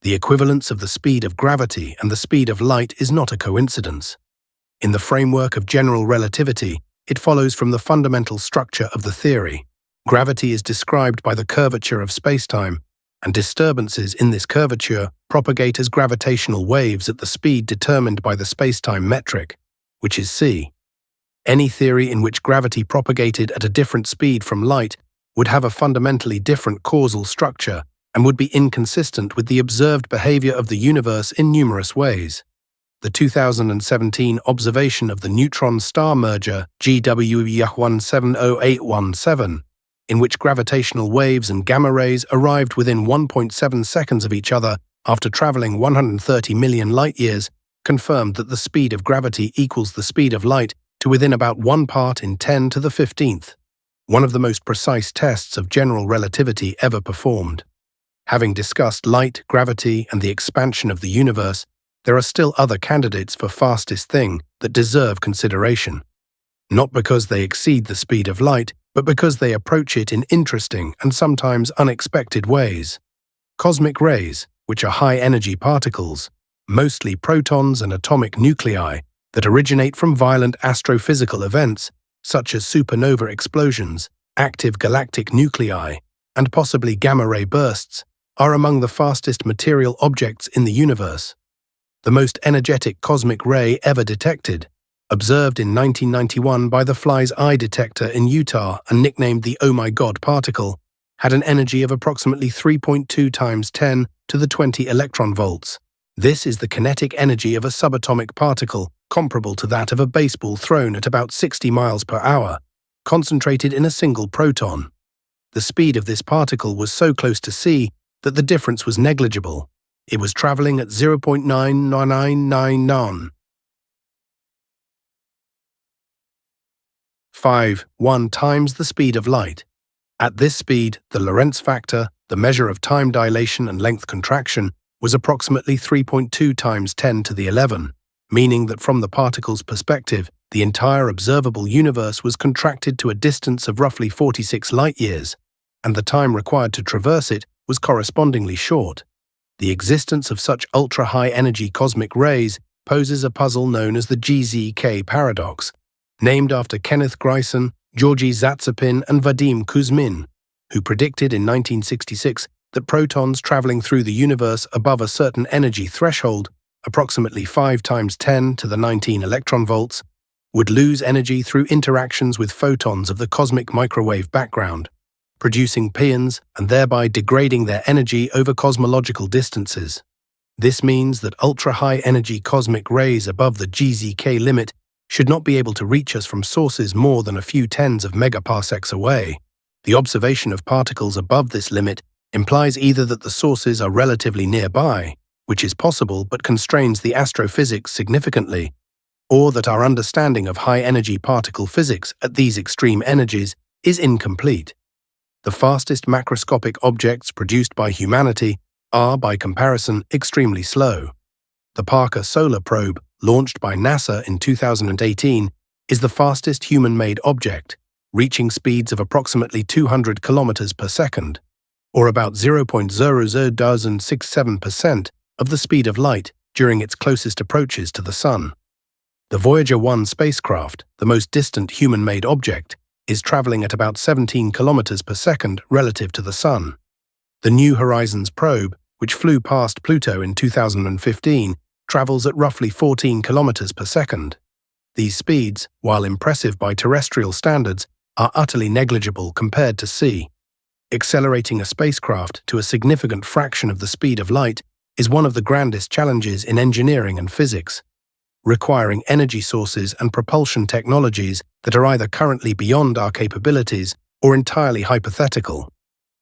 The equivalence of the speed of gravity and the speed of light is not a coincidence. In the framework of general relativity, it follows from the fundamental structure of the theory. Gravity is described by the curvature of spacetime, and disturbances in this curvature propagate as gravitational waves at the speed determined by the spacetime metric, which is c. Any theory in which gravity propagated at a different speed from light would have a fundamentally different causal structure and would be inconsistent with the observed behavior of the universe in numerous ways. The 2017 observation of the neutron star merger GW-170817, in which gravitational waves and gamma rays arrived within 1.7 seconds of each other after traveling 130 million light-years, confirmed that the speed of gravity equals the speed of light to within about 1 part in 10 to the 15th, one of the most precise tests of general relativity ever performed. Having discussed light, gravity, and the expansion of the universe, there are still other candidates for fastest thing that deserve consideration. Not because they exceed the speed of light, but because they approach it in interesting and sometimes unexpected ways. Cosmic rays, which are high-energy particles, mostly protons and atomic nuclei, that originate from violent astrophysical events, such as supernova explosions, active galactic nuclei, and possibly gamma-ray bursts, are among the fastest material objects in the universe. The most energetic cosmic ray ever detected, observed in 1991 by the Fly's Eye detector in Utah and nicknamed the Oh My God particle, had an energy of approximately 3.2 times 10 to the 20 electron volts. This is the kinetic energy of a subatomic particle, comparable to that of a baseball thrown at about 60 miles per hour, concentrated in a single proton. The speed of this particle was so close to c that the difference was negligible. It was traveling at 0.99999 1 times the speed of light. At this speed, the Lorentz factor, the measure of time dilation and length contraction, was approximately 3.2 times 10 to the 11, meaning that from the particle's perspective, the entire observable universe was contracted to a distance of roughly 46 light-years, and the time required to traverse it was correspondingly short. The existence of such ultra-high-energy cosmic rays poses a puzzle known as the GZK paradox, named after Kenneth Greisen, Georgy Zatsepin, and Vadim Kuzmin, who predicted in 1966 that protons traveling through the universe above a certain energy threshold, approximately 5 times 10 to the 19 electron volts, would lose energy through interactions with photons of the cosmic microwave background, producing pions and thereby degrading their energy over cosmological distances. This means that ultra-high-energy cosmic rays above the GZK limit should not be able to reach us from sources more than a few tens of megaparsecs away. The observation of particles above this limit implies either that the sources are relatively nearby, which is possible but constrains the astrophysics significantly, or that our understanding of high-energy particle physics at these extreme energies is incomplete. The fastest macroscopic objects produced by humanity are, by comparison, extremely slow. The Parker Solar Probe, launched by NASA in 2018, is the fastest human-made object, reaching speeds of approximately 200 kilometers per second, or about 0.0067% of the speed of light during its closest approaches to the Sun. The Voyager 1 spacecraft, the most distant human-made object, is traveling at about 17 kilometers per second relative to the Sun. The New Horizons probe, which flew past Pluto in 2015, travels at roughly 14 kilometers per second. These speeds, while impressive by terrestrial standards, are utterly negligible compared to sea. Accelerating a spacecraft to a significant fraction of the speed of light is one of the grandest challenges in engineering and physics, requiring energy sources and propulsion technologies that are either currently beyond our capabilities or entirely hypothetical.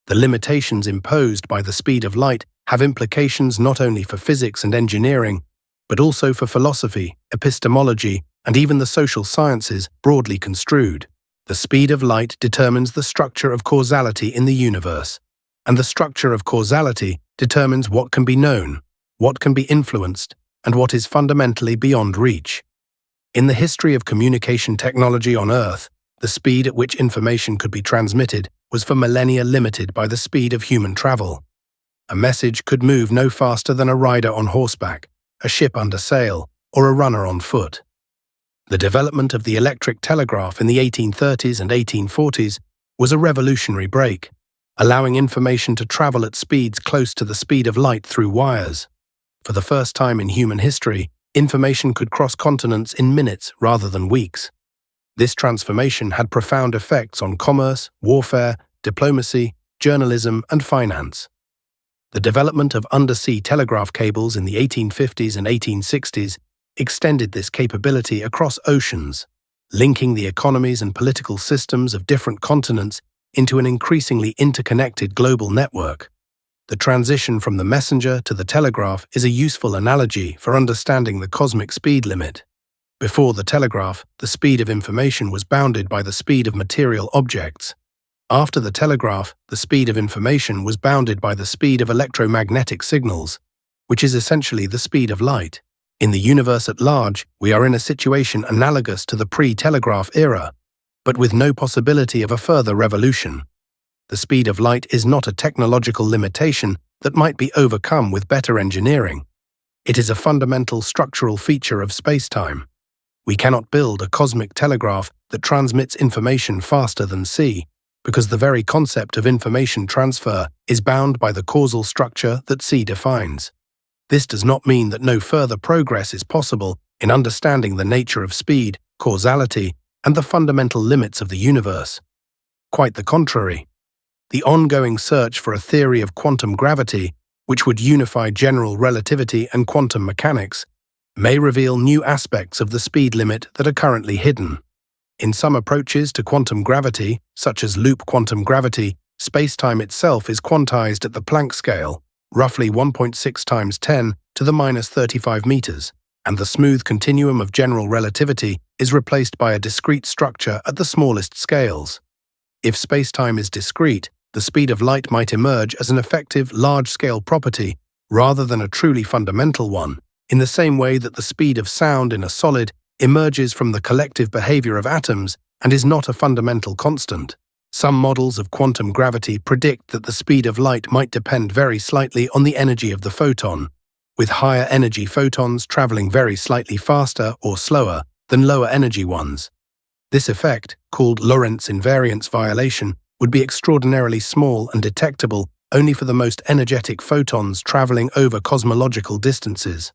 The limitations imposed by the speed of light have implications not only for physics and engineering, but also for philosophy, epistemology, and even the social sciences broadly construed. The speed of light determines the structure of causality in the universe, and the structure of causality determines what can be known, what can be influenced, and what is fundamentally beyond reach. In the history of communication technology on Earth, the speed at which information could be transmitted was for millennia limited by the speed of human travel. A message could move no faster than a rider on horseback, a ship under sail, or a runner on foot. The development of the electric telegraph in the 1830s and 1840s was a revolutionary break, allowing information to travel at speeds close to the speed of light through wires. For the first time in human history, information could cross continents in minutes rather than weeks. This transformation had profound effects on commerce, warfare, diplomacy, journalism, and finance. The development of undersea telegraph cables in the 1850s and 1860s extended this capability across oceans, linking the economies and political systems of different continents into an increasingly interconnected global network. The transition from the messenger to the telegraph is a useful analogy for understanding the cosmic speed limit. Before the telegraph, the speed of information was bounded by the speed of material objects. After the telegraph, the speed of information was bounded by the speed of electromagnetic signals, which is essentially the speed of light. In the universe at large, we are in a situation analogous to the pre-telegraph era, but with no possibility of a further revolution. The speed of light is not a technological limitation that might be overcome with better engineering. It is a fundamental structural feature of space-time. We cannot build a cosmic telegraph that transmits information faster than C, because the very concept of information transfer is bound by the causal structure that C defines. This does not mean that no further progress is possible in understanding the nature of speed, causality, and the fundamental limits of the universe. Quite the contrary. The ongoing search for a theory of quantum gravity, which would unify general relativity and quantum mechanics, may reveal new aspects of the speed limit that are currently hidden. In some approaches to quantum gravity, such as loop quantum gravity, space-time itself is quantized at the Planck scale, roughly 1.6 times 10 to the minus 35 meters, and the smooth continuum of general relativity is replaced by a discrete structure at the smallest scales. If space-time is discrete, the speed of light might emerge as an effective large-scale property rather than a truly fundamental one, in the same way that the speed of sound in a solid emerges from the collective behavior of atoms and is not a fundamental constant. Some models of quantum gravity predict that the speed of light might depend very slightly on the energy of the photon, with higher energy photons traveling very slightly faster or slower than lower energy ones. This effect, called Lorentz invariance violation, would be extraordinarily small and detectable only for the most energetic photons traveling over cosmological distances.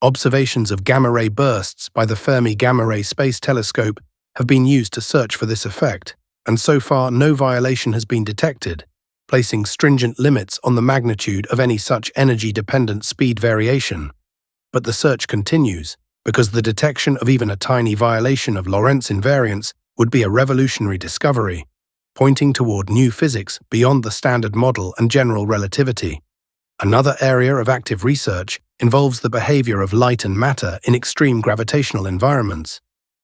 Observations of gamma-ray bursts by the Fermi Gamma-Ray Space Telescope have been used to search for this effect, and so far no violation has been detected, placing stringent limits on the magnitude of any such energy-dependent speed variation. But the search continues, because the detection of even a tiny violation of Lorentz invariance would be a revolutionary discovery, pointing toward new physics beyond the standard model and general relativity. Another area of active research involves the behavior of light and matter in extreme gravitational environments.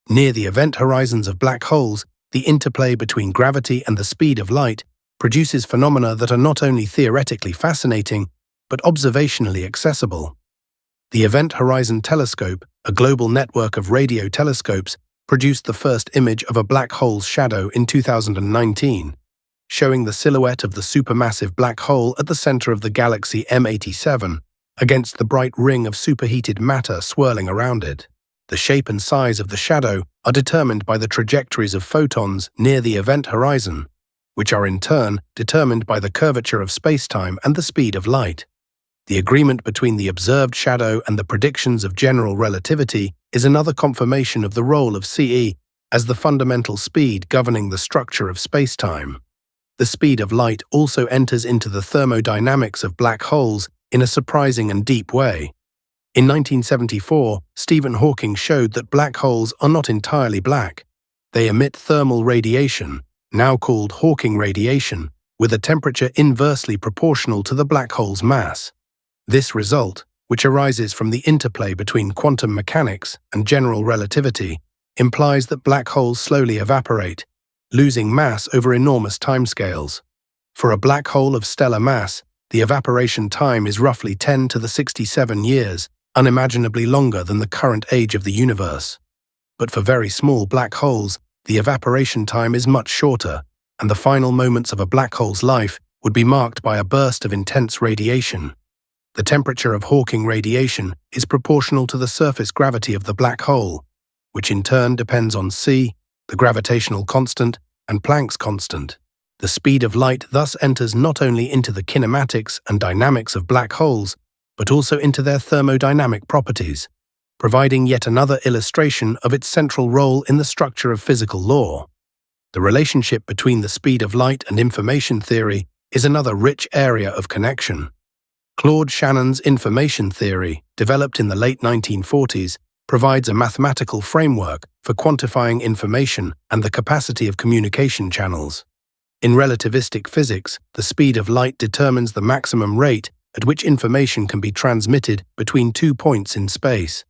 Near the event horizons of black holes, the interplay between gravity and the speed of light produces phenomena that are not only theoretically fascinating, but observationally accessible. The Event Horizon Telescope, a global network of radio telescopes, produced the first image of a black hole's shadow in 2019, showing the silhouette of the supermassive black hole at the center of the galaxy M87 against the bright ring of superheated matter swirling around it. The shape and size of the shadow are determined by the trajectories of photons near the event horizon, which are in turn determined by the curvature of spacetime and the speed of light. The agreement between the observed shadow and the predictions of general relativity is another confirmation of the role of CE as the fundamental speed governing the structure of spacetime. The speed of light also enters into the thermodynamics of black holes in a surprising and deep way. In 1974, Stephen Hawking showed that black holes are not entirely black. They emit thermal radiation, now called Hawking radiation, with a temperature inversely proportional to the black hole's mass. This result, which arises from the interplay between quantum mechanics and general relativity, implies that black holes slowly evaporate, losing mass over enormous timescales. For a black hole of stellar mass, the evaporation time is roughly 10 to the 67 years, unimaginably longer than the current age of the universe. But for very small black holes, the evaporation time is much shorter, and the final moments of a black hole's life would be marked by a burst of intense radiation. The temperature of Hawking radiation is proportional to the surface gravity of the black hole, which in turn depends on c, the gravitational constant, and Planck's constant. The speed of light thus enters not only into the kinematics and dynamics of black holes, but also into their thermodynamic properties, providing yet another illustration of its central role in the structure of physical law. The relationship between the speed of light and information theory is another rich area of connection. Claude Shannon's information theory, developed in the late 1940s, provides a mathematical framework for quantifying information and the capacity of communication channels. In relativistic physics, the speed of light determines the maximum rate at which information can be transmitted between 2 points in space.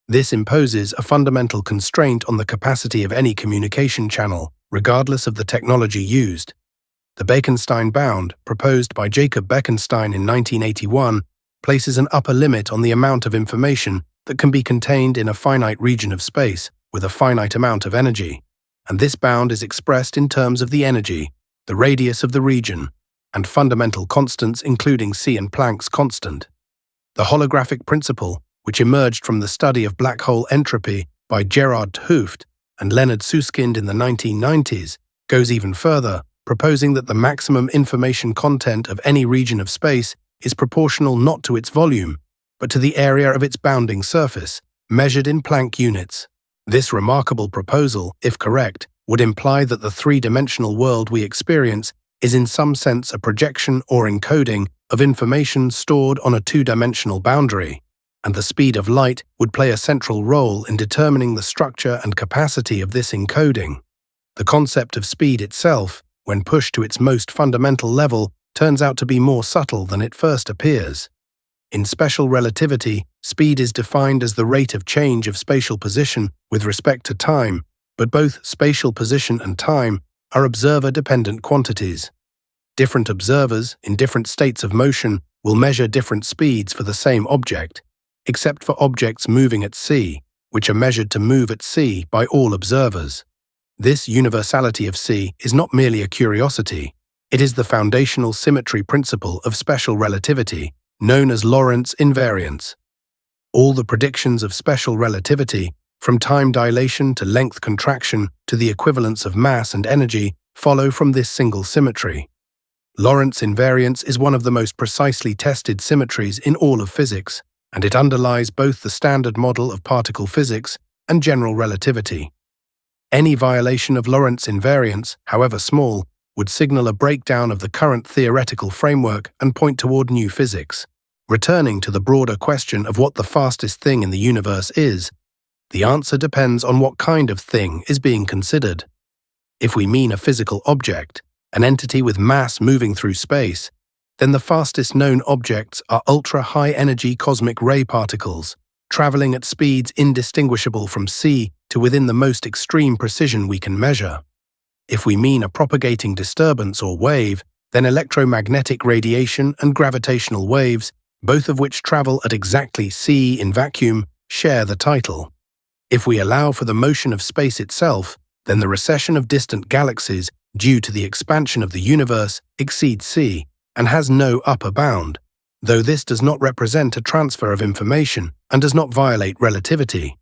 This imposes a fundamental constraint on the capacity of any communication channel, regardless of the technology used. The Bekenstein bound, proposed by Jacob Bekenstein in 1981, places an upper limit on the amount of information that can be contained in a finite region of space with a finite amount of energy, and this bound is expressed in terms of the energy, the radius of the region, and fundamental constants including c and Planck's constant. The holographic principle, which emerged from the study of black hole entropy by Gerard 't Hooft and Leonard Susskind in the 1990s, goes even further, proposing that the maximum information content of any region of space is proportional not to its volume, but to the area of its bounding surface, measured in Planck units. This remarkable proposal, if correct, would imply that the three-dimensional world we experience is in some sense a projection or encoding of information stored on a two-dimensional boundary, and the speed of light would play a central role in determining the structure and capacity of this encoding. The concept of speed itself, when pushed to its most fundamental level, turns out to be more subtle than it first appears. In special relativity, speed is defined as the rate of change of spatial position with respect to time, but both spatial position and time are observer-dependent quantities. Different observers, in different states of motion, will measure different speeds for the same object, except for objects moving at c, which are measured to move at c by all observers. This universality of c is not merely a curiosity, it is the foundational symmetry principle of special relativity, known as Lorentz invariance. All the predictions of special relativity, from time dilation to length contraction to the equivalence of mass and energy, follow from this single symmetry. Lorentz invariance is one of the most precisely tested symmetries in all of physics, and it underlies both the standard model of particle physics and general relativity. Any violation of Lorentz invariance, however small, would signal a breakdown of the current theoretical framework and point toward new physics. Returning to the broader question of what the fastest thing in the universe is, the answer depends on what kind of thing is being considered. If we mean a physical object, an entity with mass moving through space, then the fastest known objects are ultra-high-energy cosmic ray particles, traveling at speeds indistinguishable from c to within the most extreme precision we can measure. If we mean a propagating disturbance or wave, then electromagnetic radiation and gravitational waves both of which travel at exactly c in vacuum, share the title. If we allow for the motion of space itself, then the recession of distant galaxies due to the expansion of the universe exceeds c and has no upper bound, though this does not represent a transfer of information and does not violate relativity.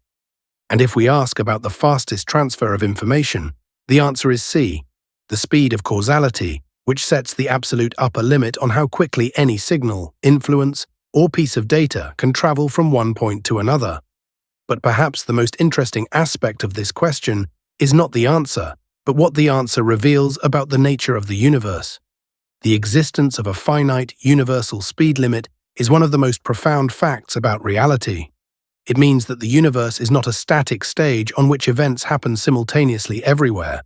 And if we ask about the fastest transfer of information, the answer is c, the speed of causality, which sets the absolute upper limit on how quickly any signal, influence, or piece of data can travel from one point to another. But perhaps the most interesting aspect of this question is not the answer, but what the answer reveals about the nature of the universe. The existence of a finite universal speed limit is one of the most profound facts about reality. It means that the universe is not a static stage on which events happen simultaneously everywhere.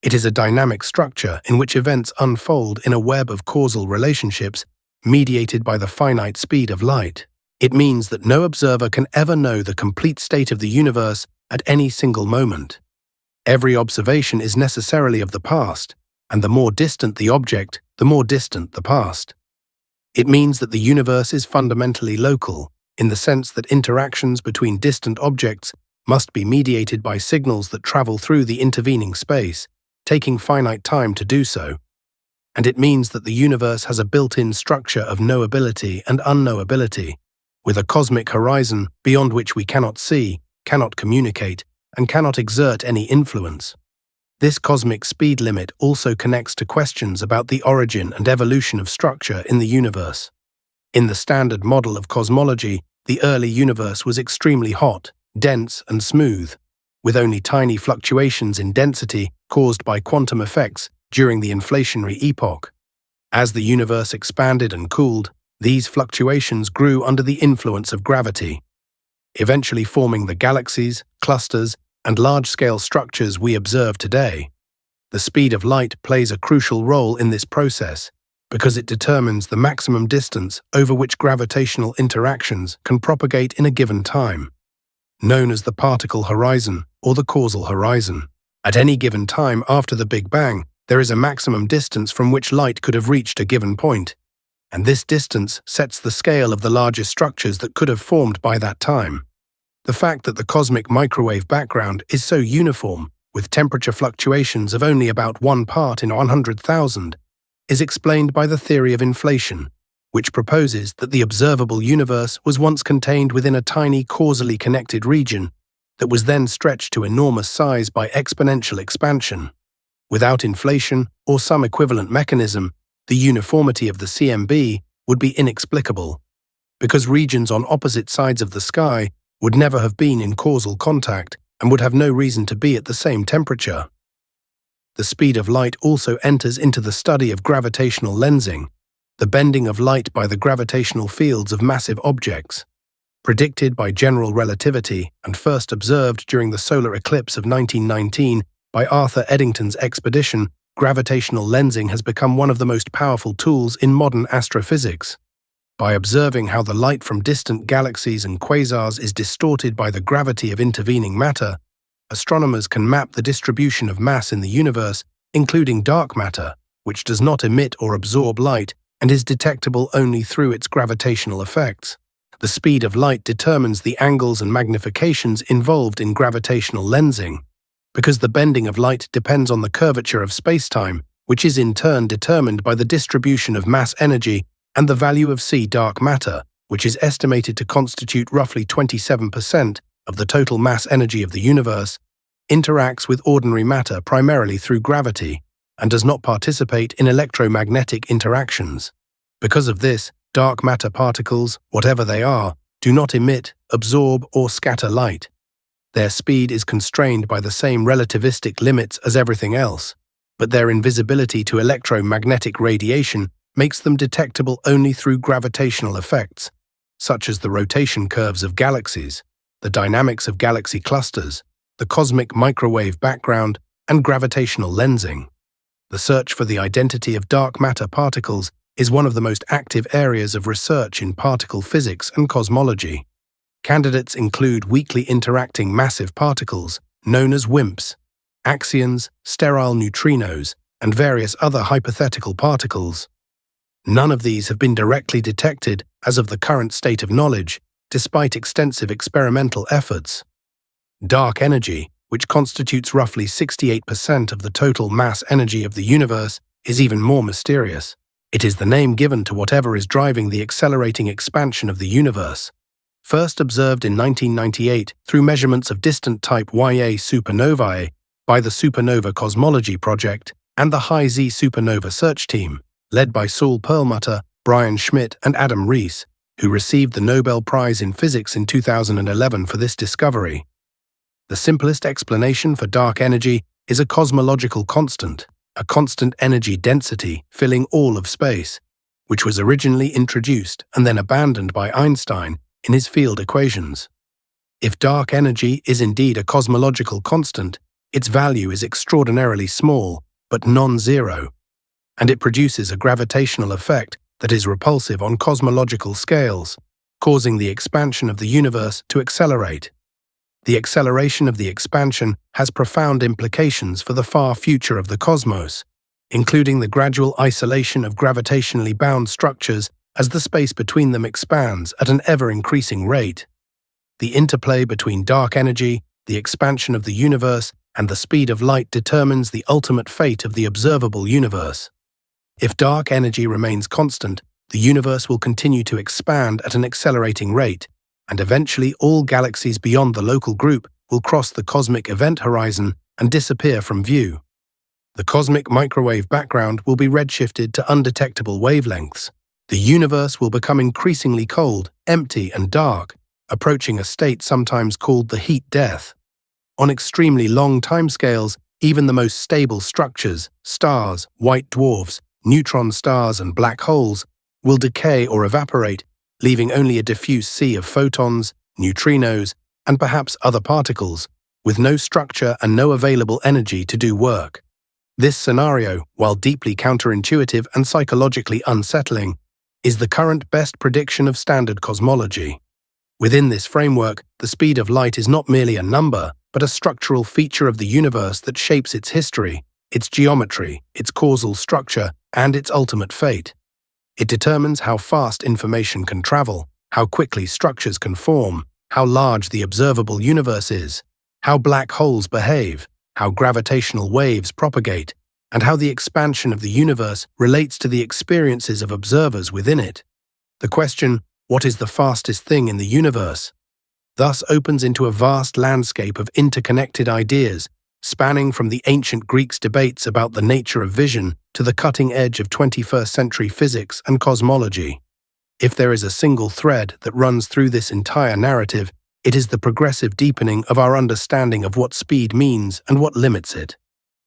It is a dynamic structure in which events unfold in a web of causal relationships mediated by the finite speed of light. It means that no observer can ever know the complete state of the universe at any single moment. Every observation is necessarily of the past, and the more distant the object, the more distant the past. It means that the universe is fundamentally local, in the sense that interactions between distant objects must be mediated by signals that travel through the intervening space, taking finite time to do so. And it means that the universe has a built-in structure of knowability and unknowability, with a cosmic horizon beyond which we cannot see, cannot communicate, and cannot exert any influence. This cosmic speed limit also connects to questions about the origin and evolution of structure in the universe. In the standard model of cosmology, the early universe was extremely hot, dense, and smooth, with only tiny fluctuations in density caused by quantum effects during the inflationary epoch. As the universe expanded and cooled, these fluctuations grew under the influence of gravity, eventually forming the galaxies, clusters, and large-scale structures we observe today. The speed of light plays a crucial role in this process because it determines the maximum distance over which gravitational interactions can propagate in a given time, known as the particle horizon or the causal horizon. At any given time after the Big Bang, there is a maximum distance from which light could have reached a given point, and this distance sets the scale of the largest structures that could have formed by that time. The fact that the cosmic microwave background is so uniform, with temperature fluctuations of only about 1 part in 100,000, is explained by the theory of inflation, which proposes that the observable universe was once contained within a tiny causally connected region that was then stretched to enormous size by exponential expansion. Without inflation or some equivalent mechanism, the uniformity of the CMB would be inexplicable, because regions on opposite sides of the sky would never have been in causal contact and would have no reason to be at the same temperature. The speed of light also enters into the study of gravitational lensing, the bending of light by the gravitational fields of massive objects. Predicted by general relativity and first observed during the solar eclipse of 1919 by Arthur Eddington's expedition, gravitational lensing has become one of the most powerful tools in modern astrophysics. By observing how the light from distant galaxies and quasars is distorted by the gravity of intervening matter, astronomers can map the distribution of mass in the universe, including dark matter, which does not emit or absorb light and is detectable only through its gravitational effects. The speed of light determines the angles and magnifications involved in gravitational lensing, because the bending of light depends on the curvature of spacetime, which is in turn determined by the distribution of mass energy and the value of C dark matter, which is estimated to constitute roughly 27% of the total mass energy of the universe, interacts with ordinary matter primarily through gravity and does not participate in electromagnetic interactions. Because of this, dark matter particles, whatever they are, do not emit, absorb, or scatter light. Their speed is constrained by the same relativistic limits as everything else, but their invisibility to electromagnetic radiation makes them detectable only through gravitational effects, such as the rotation curves of galaxies, the dynamics of galaxy clusters, the cosmic microwave background, and gravitational lensing. The search for the identity of dark matter particles is one of the most active areas of research in particle physics and cosmology. Candidates include weakly interacting massive particles, known as WIMPs, axions, sterile neutrinos, and various other hypothetical particles. None of these have been directly detected as of the current state of knowledge, despite extensive experimental efforts. Dark energy, which constitutes roughly 68% of the total mass energy of the universe, is even more mysterious. It is the name given to whatever is driving the accelerating expansion of the universe. First observed in 1998 through measurements of distant type Ia supernovae by the Supernova Cosmology Project and the High Z Supernova Search Team, led by Saul Perlmutter, Brian Schmidt, and Adam Rees, who received the Nobel Prize in Physics in 2011 for this discovery. The simplest explanation for dark energy is a cosmological constant, a constant energy density filling all of space, which was originally introduced and then abandoned by Einstein in his field equations. If dark energy is indeed a cosmological constant, its value is extraordinarily small, but non-zero, and it produces a gravitational effect that is repulsive on cosmological scales, causing the expansion of the universe to accelerate. The acceleration of the expansion has profound implications for the far future of the cosmos, including the gradual isolation of gravitationally bound structures as the space between them expands at an ever-increasing rate. The interplay between dark energy, the expansion of the universe, and the speed of light determines the ultimate fate of the observable universe. If dark energy remains constant, the universe will continue to expand at an accelerating rate, and eventually all galaxies beyond the local group will cross the cosmic event horizon and disappear from view. The cosmic microwave background will be redshifted to undetectable wavelengths. The universe will become increasingly cold, empty, and dark, approaching a state sometimes called the heat death. On extremely long timescales, even the most stable structures, stars, white dwarfs, neutron stars, and black holes, will decay or evaporate, leaving only a diffuse sea of photons, neutrinos, and perhaps other particles, with no structure and no available energy to do work. This scenario, while deeply counterintuitive and psychologically unsettling, is the current best prediction of standard cosmology. Within this framework, the speed of light is not merely a number, but a structural feature of the universe that shapes its history, its geometry, its causal structure, and its ultimate fate. It determines how fast information can travel, how quickly structures can form, how large the observable universe is, how black holes behave, how gravitational waves propagate, and how the expansion of the universe relates to the experiences of observers within it. The question, what is the fastest thing in the universe, thus opens into a vast landscape of interconnected ideas, spanning from the ancient Greeks' debates about the nature of vision to the cutting edge of 21st century physics and cosmology. If there is a single thread that runs through this entire narrative, it is the progressive deepening of our understanding of what speed means and what limits it.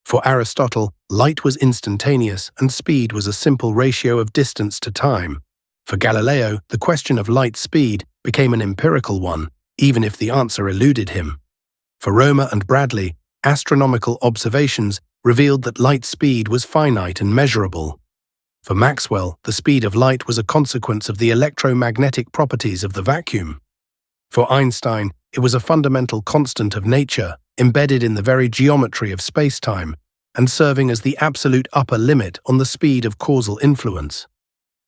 For Aristotle, light was instantaneous and speed was a simple ratio of distance to time. For Galileo, the question of light speed became an empirical one, even if the answer eluded him. For Romer and Bradley, astronomical observations revealed that light speed was finite and measurable. For Maxwell, the speed of light was a consequence of the electromagnetic properties of the vacuum. For Einstein, it was a fundamental constant of nature, embedded in the very geometry of space-time, and serving as the absolute upper limit on the speed of causal influence.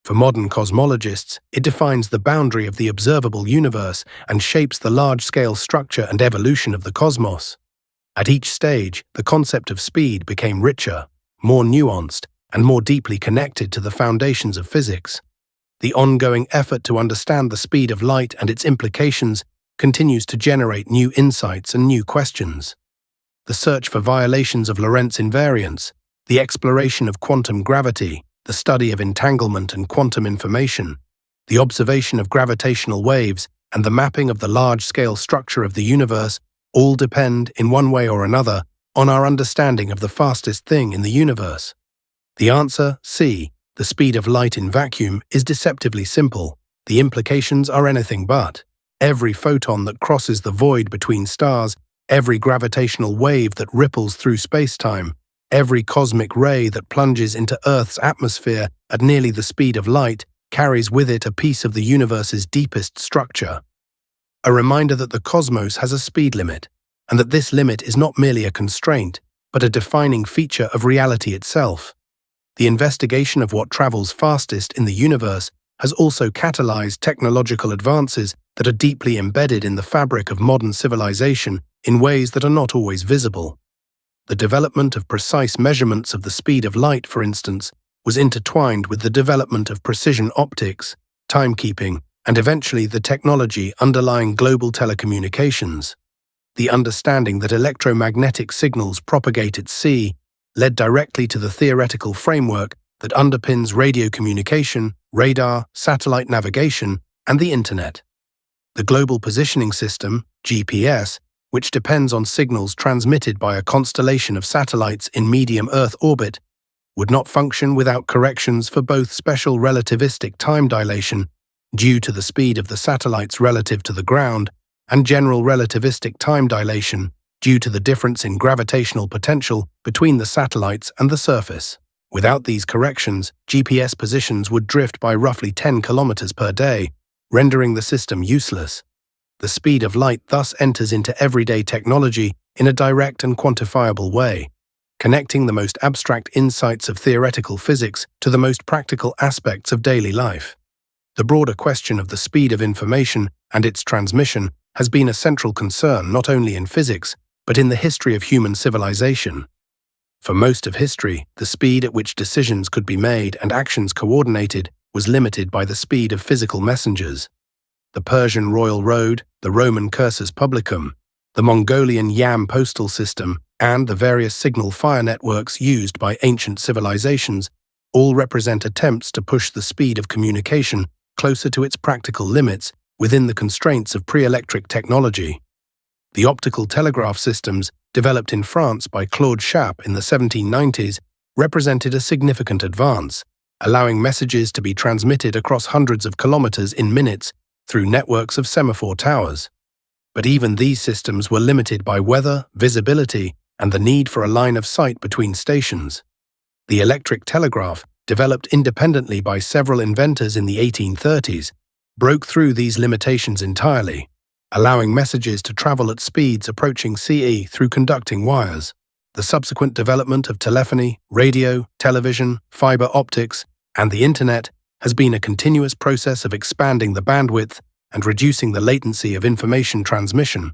For modern cosmologists, it defines the boundary of the observable universe and shapes the large-scale structure and evolution of the cosmos. At each stage, the concept of speed became richer, more nuanced, and more deeply connected to the foundations of physics. The ongoing effort to understand the speed of light and its implications continues to generate new insights and new questions. The search for violations of Lorentz invariance, the exploration of quantum gravity, the study of entanglement and quantum information, the observation of gravitational waves, and the mapping of the large-scale structure of the universe all depend, in one way or another, on our understanding of the fastest thing in the universe. The answer, C, the speed of light in vacuum, is deceptively simple. The implications are anything but. Every photon that crosses the void between stars, every gravitational wave that ripples through space-time, every cosmic ray that plunges into Earth's atmosphere at nearly the speed of light carries with it a piece of the universe's deepest structure. A reminder that the cosmos has a speed limit, and that this limit is not merely a constraint, but a defining feature of reality itself. The investigation of what travels fastest in the universe has also catalyzed technological advances that are deeply embedded in the fabric of modern civilization in ways that are not always visible. The development of precise measurements of the speed of light, for instance, was intertwined with the development of precision optics, timekeeping, and eventually the technology underlying global telecommunications. The understanding that electromagnetic signals propagate at sea led directly to the theoretical framework that underpins radio communication, radar, satellite navigation, and the Internet. The Global Positioning System, GPS, which depends on signals transmitted by a constellation of satellites in medium Earth orbit, would not function without corrections for both special relativistic time dilation, due to the speed of the satellites relative to the ground, and general relativistic time dilation, due to the difference in gravitational potential between the satellites and the surface. Without these corrections, GPS positions would drift by roughly 10 kilometers per day, rendering the system useless. The speed of light thus enters into everyday technology in a direct and quantifiable way, connecting the most abstract insights of theoretical physics to the most practical aspects of daily life. The broader question of the speed of information and its transmission has been a central concern not only in physics, but in the history of human civilization. For most of history, the speed at which decisions could be made and actions coordinated was limited by the speed of physical messengers. The Persian royal road, the Roman cursus publicum, the Mongolian yam postal system, and the various signal fire networks used by ancient civilizations all represent attempts to push the speed of communication closer to its practical limits within the constraints of pre-electric technology. The optical telegraph systems, developed in France by Claude Chappe in the 1790s, represented a significant advance, allowing messages to be transmitted across hundreds of kilometers in minutes through networks of semaphore towers. But even these systems were limited by weather, visibility, and the need for a line of sight between stations. The electric telegraph, developed independently by several inventors in the 1830s, broke through these limitations entirely, allowing messages to travel at speeds approaching CE through conducting wires. The subsequent development of telephony, radio, television, fiber optics, and the Internet has been a continuous process of expanding the bandwidth and reducing the latency of information transmission,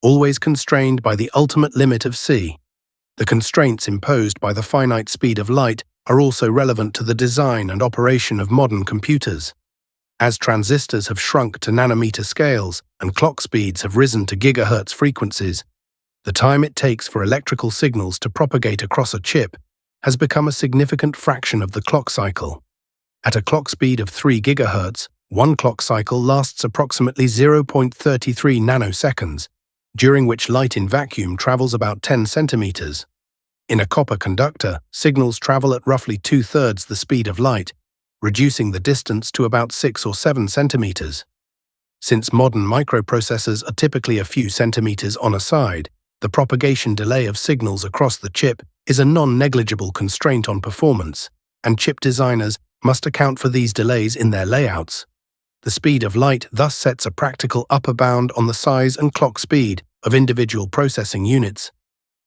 always constrained by the ultimate limit of C. The constraints imposed by the finite speed of light are also relevant to the design and operation of modern computers. As transistors have shrunk to nanometer scales and clock speeds have risen to gigahertz frequencies, the time it takes for electrical signals to propagate across a chip has become a significant fraction of the clock cycle. At a clock speed of 3 gigahertz, one clock cycle lasts approximately 0.33 nanoseconds, during which light in vacuum travels about 10 centimeters. In a copper conductor, signals travel at roughly 2/3 the speed of light, reducing the distance to about 6 or 7 centimeters. Since modern microprocessors are typically a few centimeters on a side, the propagation delay of signals across the chip is a non-negligible constraint on performance, and chip designers must account for these delays in their layouts. The speed of light thus sets a practical upper bound on the size and clock speed of individual processing units,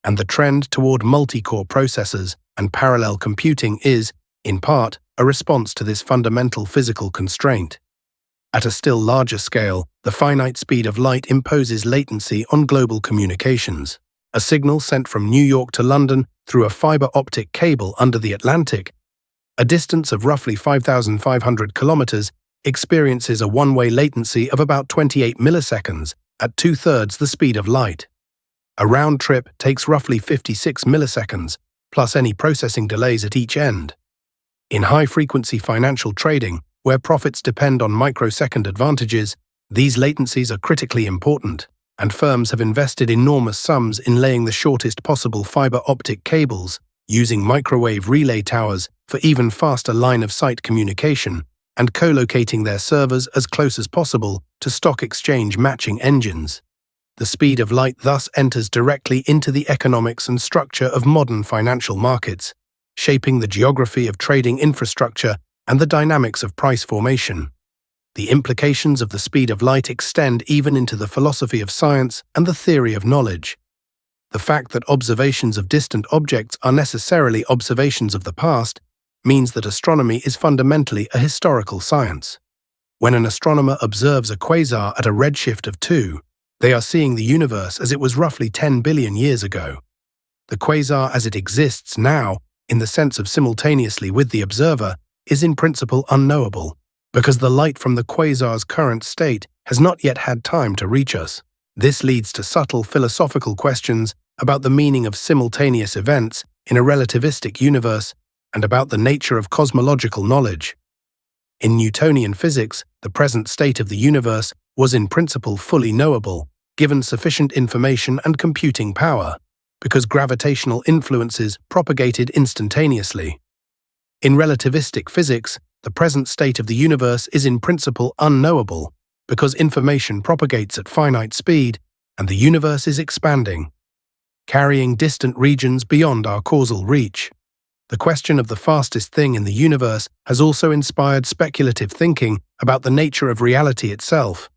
and the trend toward multi-core processors and parallel computing is, in part, a response to this fundamental physical constraint. At a still larger scale, the finite speed of light imposes latency on global communications. A signal sent from New York to London through a fiber optic cable under the Atlantic, a distance of roughly 5,500 kilometers, experiences a one-way latency of about 28 milliseconds at 2/3 the speed of light. A round trip takes roughly 56 milliseconds, plus any processing delays at each end. In high-frequency financial trading, where profits depend on microsecond advantages, these latencies are critically important, and firms have invested enormous sums in laying the shortest possible fiber optic cables, using microwave relay towers for even faster line-of-sight communication, and co-locating their servers as close as possible to stock exchange matching engines. The speed of light thus enters directly into the economics and structure of modern financial markets, shaping the geography of trading infrastructure and the dynamics of price formation. The implications of the speed of light extend even into the philosophy of science and the theory of knowledge. The fact that observations of distant objects are necessarily observations of the past means that astronomy is fundamentally a historical science. When an astronomer observes a quasar at a redshift of 2, they are seeing the universe as it was roughly 10 billion years ago. The quasar as it exists now, in the sense of simultaneously with the observer, is in principle unknowable, because the light from the quasar's current state has not yet had time to reach us. This leads to subtle philosophical questions about the meaning of simultaneous events in a relativistic universe and about the nature of cosmological knowledge. In Newtonian physics, the present state of the universe was in principle fully knowable, given sufficient information and computing power, because gravitational influences propagated instantaneously. In relativistic physics, the present state of the universe is in principle unknowable, because information propagates at finite speed and the universe is expanding, carrying distant regions beyond our causal reach. The question of the fastest thing in the universe has also inspired speculative thinking about the nature of reality itself.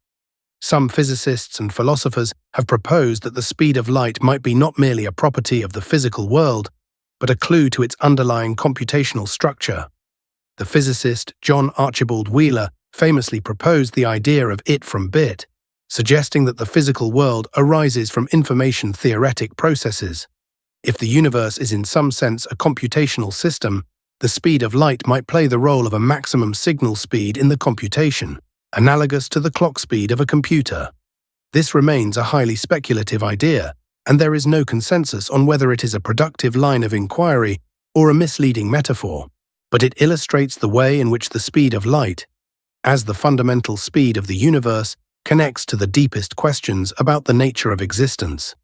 Some physicists and philosophers have proposed that the speed of light might be not merely a property of the physical world, but a clue to its underlying computational structure. The physicist John Archibald Wheeler famously proposed the idea of it from bit, suggesting that the physical world arises from information-theoretic processes. If the universe is in some sense a computational system, the speed of light might play the role of a maximum signal speed in the computation, analogous to the clock speed of a computer. This remains a highly speculative idea, and there is no consensus on whether it is a productive line of inquiry or a misleading metaphor. But it illustrates the way in which the speed of light, as the fundamental speed of the universe, connects to the deepest questions about the nature of existence.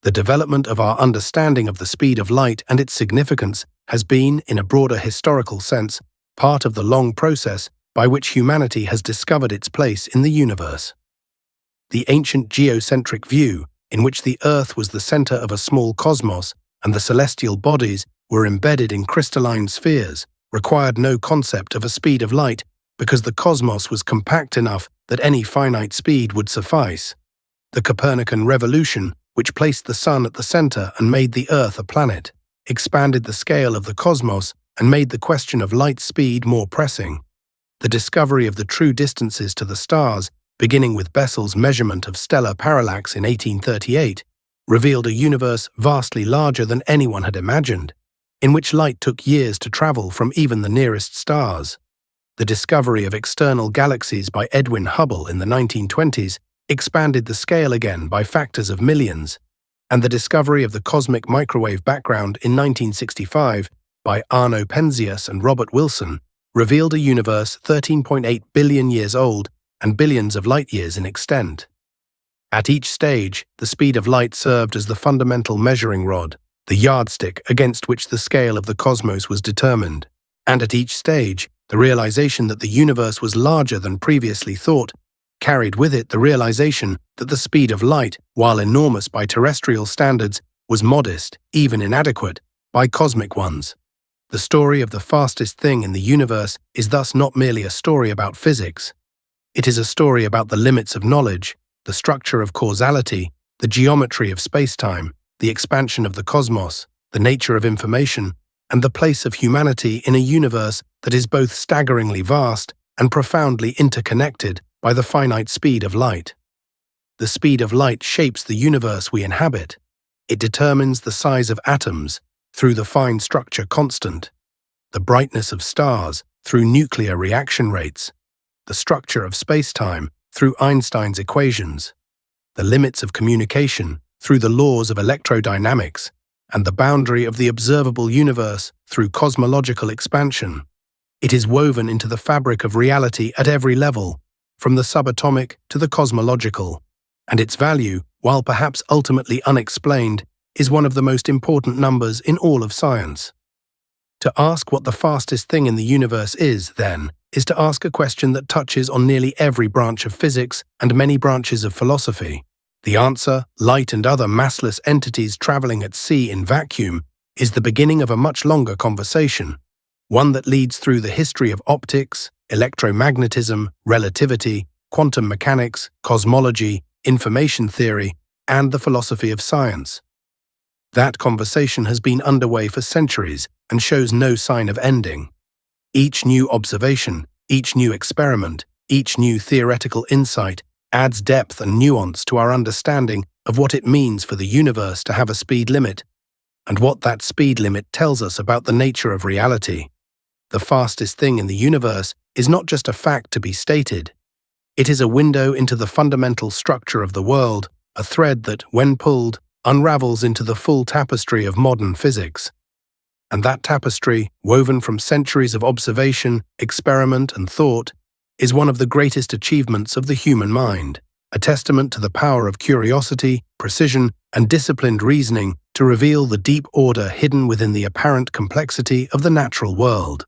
The development of our understanding of the speed of light and its significance has been, in a broader historical sense, part of the long process by which humanity has discovered its place in the universe. The ancient geocentric view, in which the Earth was the center of a small cosmos and the celestial bodies were embedded in crystalline spheres, required no concept of a speed of light because the cosmos was compact enough that any finite speed would suffice. The Copernican revolution, which placed the Sun at the center and made the Earth a planet, expanded the scale of the cosmos and made the question of light speed more pressing. The discovery of the true distances to the stars, beginning with Bessel's measurement of stellar parallax in 1838, revealed a universe vastly larger than anyone had imagined, in which light took years to travel from even the nearest stars. The discovery of external galaxies by Edwin Hubble in the 1920s expanded the scale again by factors of millions, and the discovery of the cosmic microwave background in 1965 by Arno Penzias and Robert Wilson revealed a universe 13.8 billion years old and billions of light-years in extent. At each stage, the speed of light served as the fundamental measuring rod, the yardstick against which the scale of the cosmos was determined, and at each stage, the realization that the universe was larger than previously thought carried with it the realization that the speed of light, while enormous by terrestrial standards, was modest, even inadequate, by cosmic ones. The story of the fastest thing in the universe is thus not merely a story about physics. It is a story about the limits of knowledge, the structure of causality, the geometry of space-time, the expansion of the cosmos, the nature of information, and the place of humanity in a universe that is both staggeringly vast and profoundly interconnected by the finite speed of light. The speed of light shapes the universe we inhabit. It determines the size of atoms through the fine structure constant, the brightness of stars through nuclear reaction rates, the structure of space-time through Einstein's equations, the limits of communication through the laws of electrodynamics, and the boundary of the observable universe through cosmological expansion. It is woven into the fabric of reality at every level, from the subatomic to the cosmological, and its value, while perhaps ultimately unexplained, is one of the most important numbers in all of science. To ask what the fastest thing in the universe is, then, is to ask a question that touches on nearly every branch of physics and many branches of philosophy. The answer, light and other massless entities traveling at sea in vacuum, is the beginning of a much longer conversation, one that leads through the history of optics, electromagnetism, relativity, quantum mechanics, cosmology, information theory, and the philosophy of science. That conversation has been underway for centuries and shows no sign of ending. Each new observation, each new experiment, each new theoretical insight adds depth and nuance to our understanding of what it means for the universe to have a speed limit, and what that speed limit tells us about the nature of reality. The fastest thing in the universe is not just a fact to be stated. It is a window into the fundamental structure of the world, a thread that, when pulled, unravels into the full tapestry of modern physics. And that tapestry, woven from centuries of observation, experiment, and thought, is one of the greatest achievements of the human mind, a testament to the power of curiosity, precision, and disciplined reasoning to reveal the deep order hidden within the apparent complexity of the natural world.